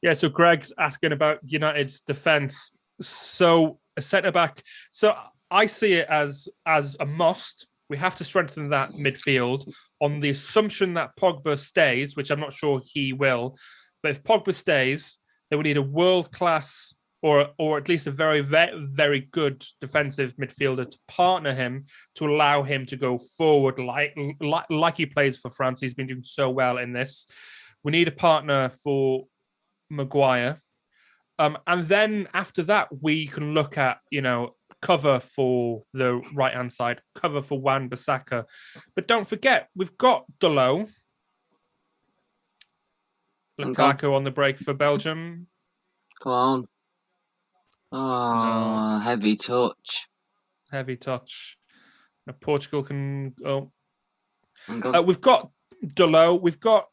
Yeah, so Greg's asking about United's defence. So a centre-back. So I see it as a must. We have to strengthen that midfield on the assumption that Pogba stays, which I'm not sure he will. But if Pogba stays, then we need a world-class or at least a very, very, very good defensive midfielder to partner him to allow him to go forward like he plays for France. He's been doing so well in this. We need a partner for Maguire. And then after that, we can look at, cover for the right-hand side, cover for Wan-Bissaka. But don't forget, we've got Dalot. Lukaku on the break for Belgium. Go on. Oh, no. Heavy touch. Heavy touch. Now Portugal can go. We've got Dalot, we've got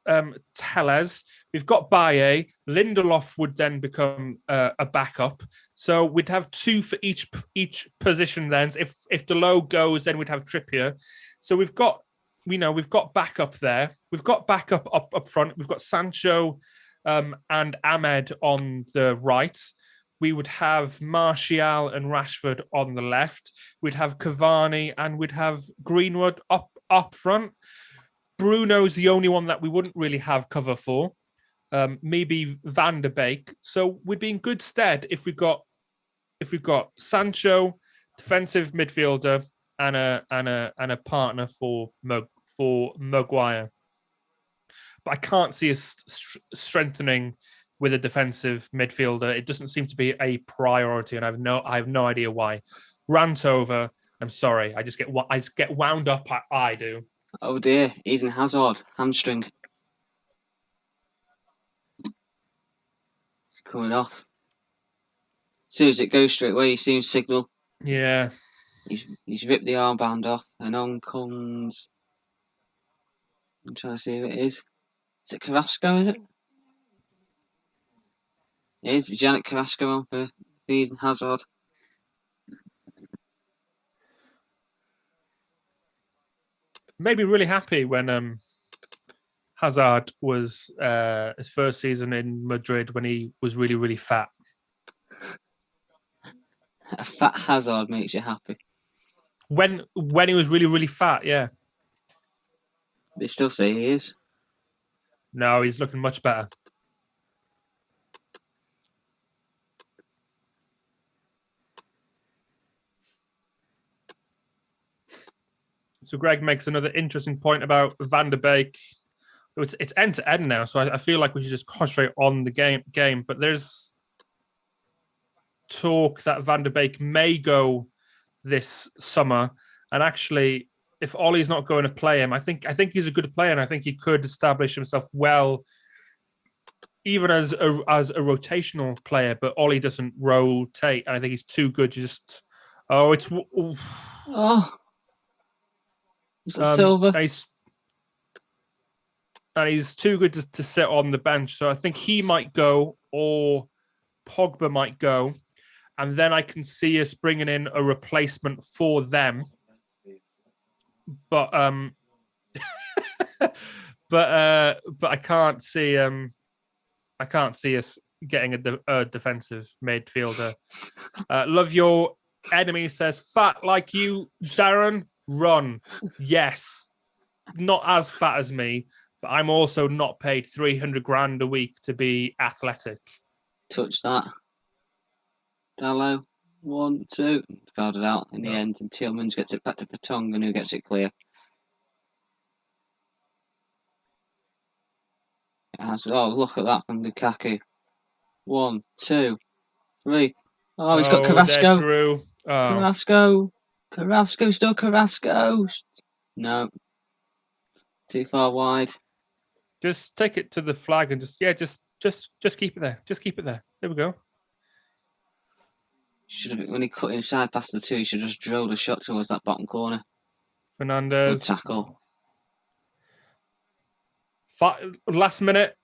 Telles, we've got Baye. Lindelof would then become a backup. So we'd have two for each position then. If Dalot goes, then we'd have Trippier. So we've got backup there. We've got backup up front. We've got Sancho and Ahmed on the right. We would have Martial and Rashford on the left. We'd have Cavani and we'd have Greenwood up front. Bruno's the only one that we wouldn't really have cover for. Maybe Van der Beek. So we'd be in good stead if we got Sancho, defensive midfielder, and a partner for Maguire. But I can't see us strengthening with a defensive midfielder. It doesn't seem to be a priority, and I have no idea why. Rant over. I'm sorry. I just get wound up. I do. Oh dear, even Hazard, hamstring. It's coming off. As soon as it goes straight away, you see him signal. Yeah. He's ripped the armband off, and on comes... I'm trying to see who it is. Is it Carrasco, is it? It is. It's Yannick Carrasco on for Eden Hazard. Made me really happy when Hazard was his first season in Madrid when he was really, really fat. A fat Hazard makes you happy. When he was really, really fat, yeah. They still say he is. No, he's looking much better. So Greg makes another interesting point about Van der Beek. It's end to end now, so I feel like we should just concentrate on the game. But there's talk that Van der Beek may go this summer, and actually, if Ollie's not going to play him, I think he's a good player, and I think he could establish himself well, even as a rotational player. But Ollie doesn't rotate, and I think he's too good. Just Is that Silver? And he's too good to sit on the bench. So I think he might go, or Pogba might go. And then I can see us bringing in a replacement for them. But but I can't see us getting a defensive midfielder. Love your enemy, says fat like you, Darren. Run. Yes. Not as fat as me, but I'm also not paid 300 grand a week to be athletic. Touch that. Dallo. 1, 2. Guarded out in the end, and Tillmans gets it back to Vertonghen, who gets it clear. Look at that from Lukaku. 1, 2, 3. Oh, he's got Carrasco. Through. Oh. Carrasco, still Carrasco. No. Too far wide. Just take it to the flag and just keep it there. Just keep it there. There we go. Should have, when he cut inside past the two, he should have just drilled a shot towards that bottom corner. Fernandez. Good tackle. Last minute.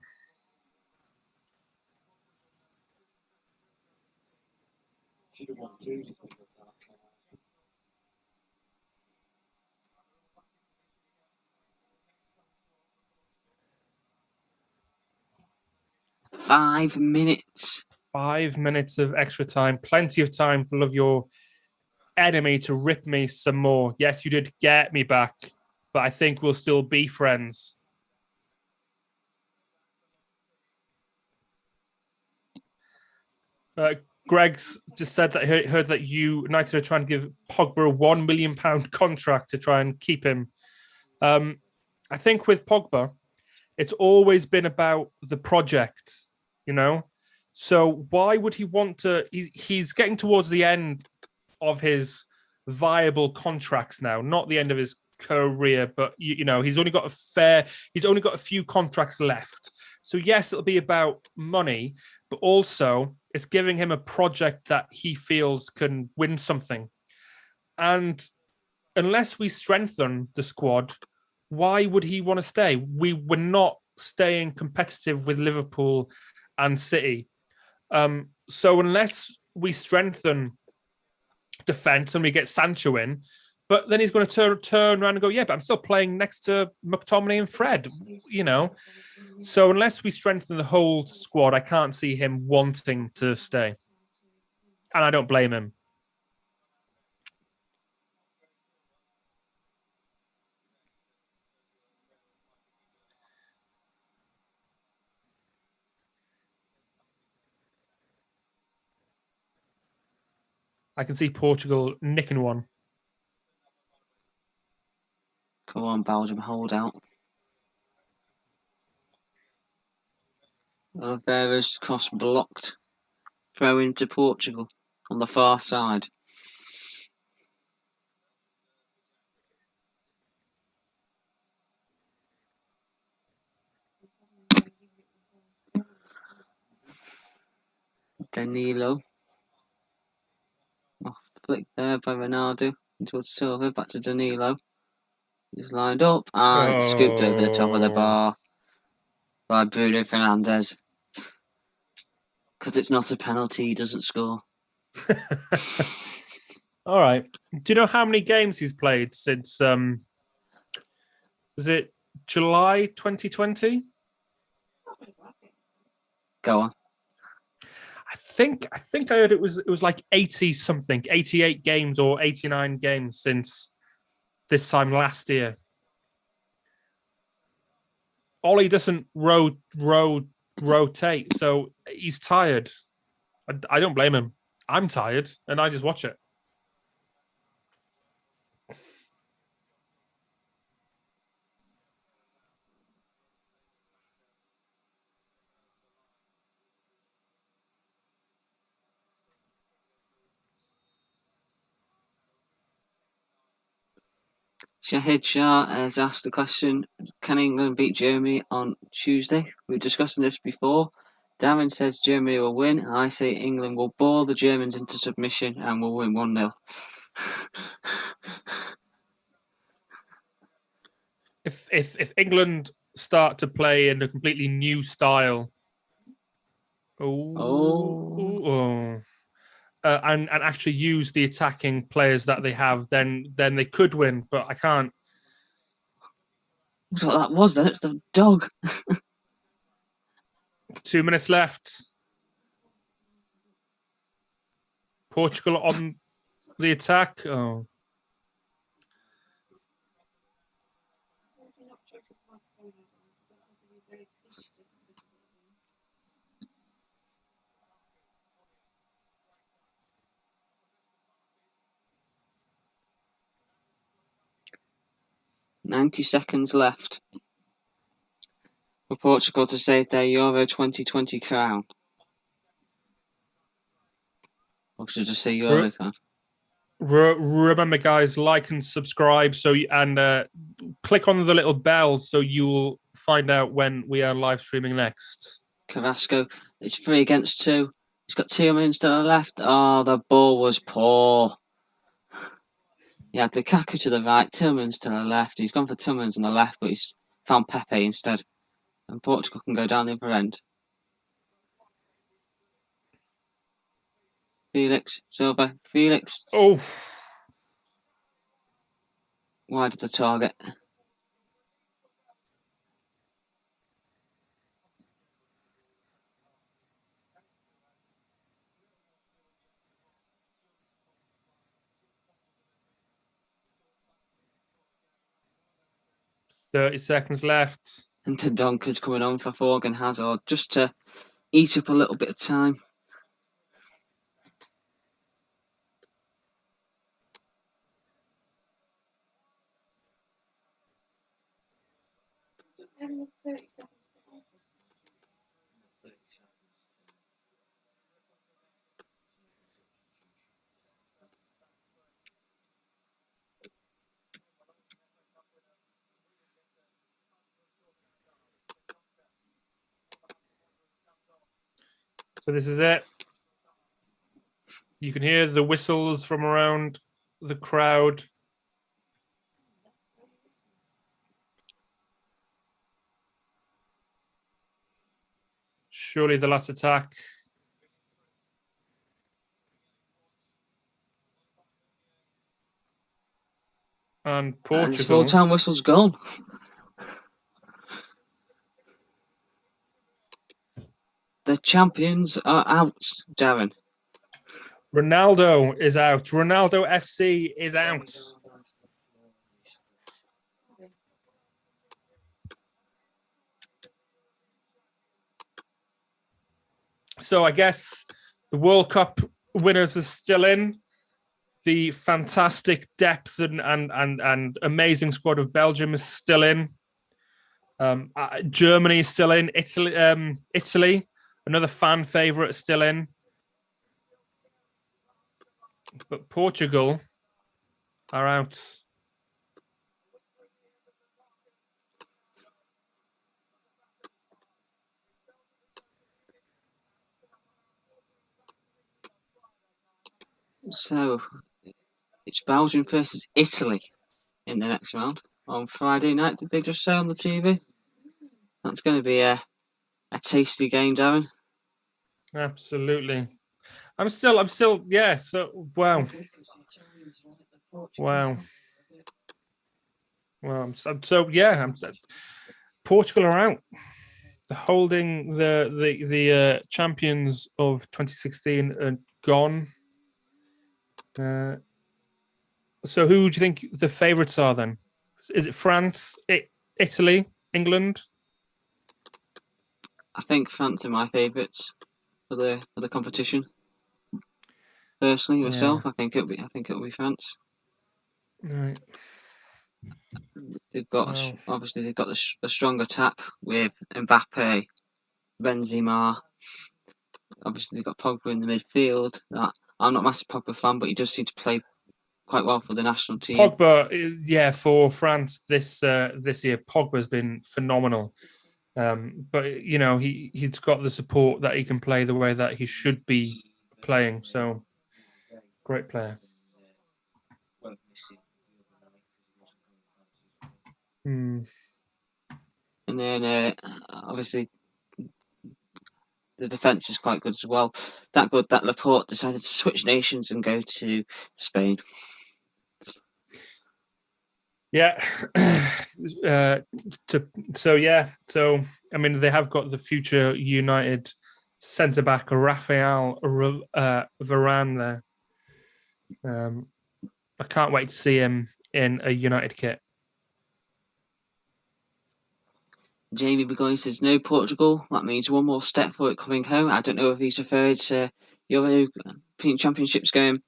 Five minutes. 5 minutes of extra time. Plenty of time for Love Your Enemy to rip me some more. Yes, you did get me back, but I think we'll still be friends. Greg's just said that he heard that United are trying to give Pogba a £1 million contract to try and keep him. I think with Pogba, it's always been about the project, you know? So why would he want to... He's getting towards the end of his viable contracts now, not the end of his career, but, you know, he's only got a few contracts left. So yes, it'll be about money, but also it's giving him a project that he feels can win something. And unless we strengthen the squad, why would he want to stay? We were not staying competitive with Liverpool and City. So unless we strengthen defence and we get Sancho in, but then he's going to turn around and go, yeah, but I'm still playing next to McTominay and Fred, you know. So unless we strengthen the whole squad, I can't see him wanting to stay. And I don't blame him. I can see Portugal nicking one. Come on, Belgium, hold out. Oliveira's cross blocked. Throw into Portugal on the far side. Danilo. Off flick there by Ronaldo. Towards Silva, back to Danilo. He's lined up and scooped over the top of the bar by Bruno Fernandes. Because it's not a penalty, he doesn't score. All right. Do you know how many games he's played since? Was it July 2020? Go on. I think I heard it was like 80 something, 88 games or 89 games since this time last year. Ollie doesn't rotate, so he's tired. I don't blame him. I'm tired, and I just watch it. Shahid Shah has asked the question, can England beat Germany on Tuesday? We were discussing this before. Darren says Germany will win, and I say England will bore the Germans into submission and will win 1-0. If England start to play in a completely new style, and actually use the attacking players that they have, then they could win. But I can't. That's what that was then. It's the dog. 2 minutes left. Portugal on the attack. Oh. "90 seconds left for Portugal to save their Euro 2020 crown. Or should I just say Euro crown? Remember, guys, like and subscribe. And click on the little bell so you'll find out when we are live streaming next. Carrasco, it's 3 against 2. He's got Tielemans to the left. Oh, the ball was poor. He had Lukaku to the right, Tielemans to the left. He's gone for Tielemans on the left, but he's found Pepe instead. And Portugal can go down the other end. Felix, Silva, Felix. Oh. Wide of the target. .30 seconds left. And the Donker's coming on for Thorgan Hazard just to eat up a little bit of time. So this is it. You can hear the whistles from around the crowd. Surely the last attack. And Portugal. And his full-time whistle's gone. The champions are out, Darren. Ronaldo is out. Ronaldo FC is out. So I guess the World Cup winners are still in. The fantastic depth and amazing squad of Belgium is still in. Germany is still in. Italy, another fan favourite, is still in. But Portugal are out. So it's Belgium versus Italy in the next round on Friday night. Did they just say on the TV? That's going to be a tasty game, Darren. Absolutely. I'm still, yeah. So wow. Well, Portugal are out. They're holding the champions of 2016 are gone. So who do you think the favourites are then? Is it France, Italy, England? I think France are my favourites for the competition. Personally, myself, I think it'll be France. Right. They've got a strong attack with Mbappe, Benzema. Obviously, they've got Pogba in the midfield. I'm not a massive Pogba fan, but he does seem to play quite well for the national team. Pogba, for France this year, Pogba's been phenomenal. But you know, he's got the support that he can play the way that he should be playing. So, great player. And then obviously the defence is quite good as well. That good that Laporte decided to switch nations and go to Spain. Yeah. So I mean, they have got the future United centre back Rafael Varane there. I can't wait to see him in a United kit. Jamie Burgoyne says no Portugal. That means one more step for it coming home. I don't know if he's referred to the other European Championships going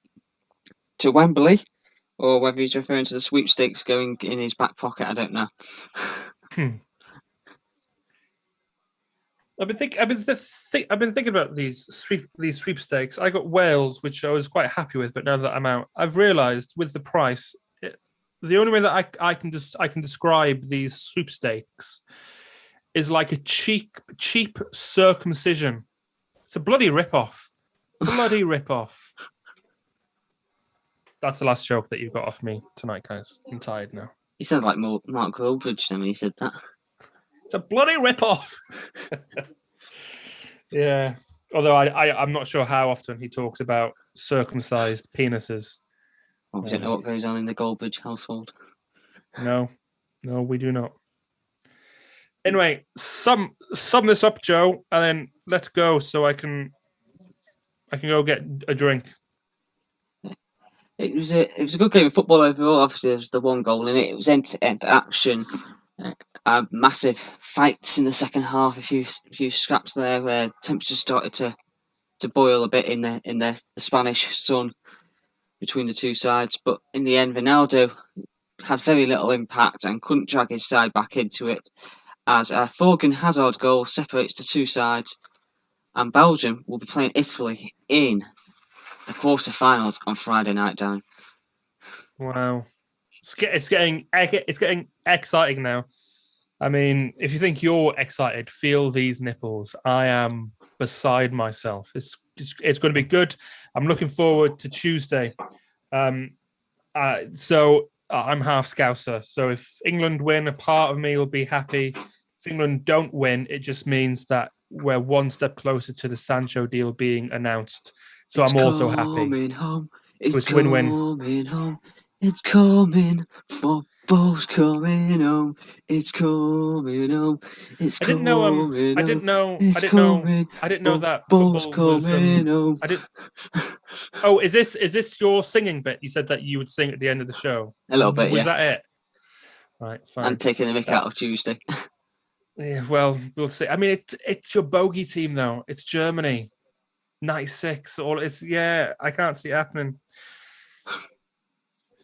to Wembley, or whether he's referring to the sweepstakes going in his back pocket. I don't know. I've been thinking about these sweepstakes. I got Wales, which I was quite happy with, but now that I'm out, I've realised with the price, the only way that I can describe these sweepstakes is like a cheap circumcision. It's a bloody rip-off. Bloody rip-off. That's the last joke that you've got off me tonight, guys. I'm tired now. He sounds like Mark Goldbridge when he said that. It's a bloody rip-off. Yeah. Although I'm not sure how often he talks about circumcised penises. Well, we don't know what goes on in the Goldbridge household. No, we do not. Anyway, sum this up, Joe, and then let's go so I can go get a drink. It was a good game of football overall. Obviously, there was the one goal in it. It was end-to-end action. Massive fights in the second half. A few scraps there where temperatures started to boil a bit in the Spanish sun between the two sides. But in the end, Ronaldo had very little impact and couldn't drag his side back into it, as a Thorgan Hazard goal separates the two sides, and Belgium will be playing Italy in the quarterfinals on Friday night, Darren. Wow, it's getting exciting now. I mean, if you think you're excited, feel these nipples. I am beside myself. It's going to be good. I'm looking forward to Tuesday. So I'm half Scouser. So if England win, a part of me will be happy. If England don't win, it just means that we're one step closer to the Sancho deal being announced. So I'm also happy. Home. It's win-win. Coming home. It's coming. Football's coming home. It's coming home. It's coming home. I didn't know that football's football was. Coming home. Oh, is this your singing bit? You said that you would sing at the end of the show. A little bit, Was that it? Right, fine. And taking the mick out of Tuesday. Yeah, well, we'll see. I mean, it's your bogey team though. It's Germany, 96. I can't see it happening.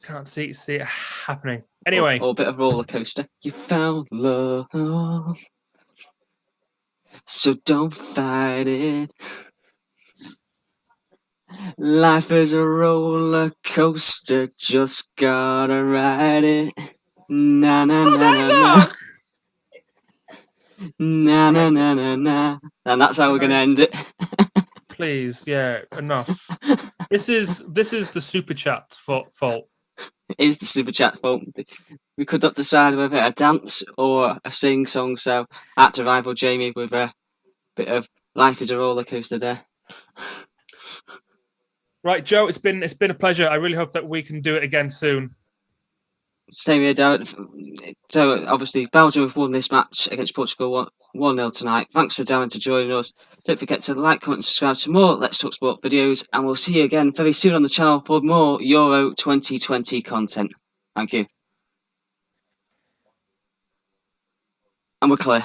Can't see it happening. Anyway, or a bit of roller coaster. You found love, so don't fight it. Life is a roller coaster, just gotta ride it. Na na na na na. Na na na na na. And that's how we're gonna end it. please, yeah, enough. This is the super chat's fault. It is the super chat fault. We could not decide whether a dance or a sing song, so I had to rival Jamie with a bit of Life is a Roller Coaster there. Right, Joe, it's been a pleasure. I really hope that we can do it again soon. Same here, Darren. So obviously Belgium have won this match against Portugal 1-0 tonight. Thanks for Darren to joining us. Don't forget to like, comment and subscribe to more Let's Talk Sport videos, and we'll see you again very soon on the channel for more Euro 2020 content. Thank you. And we're clear.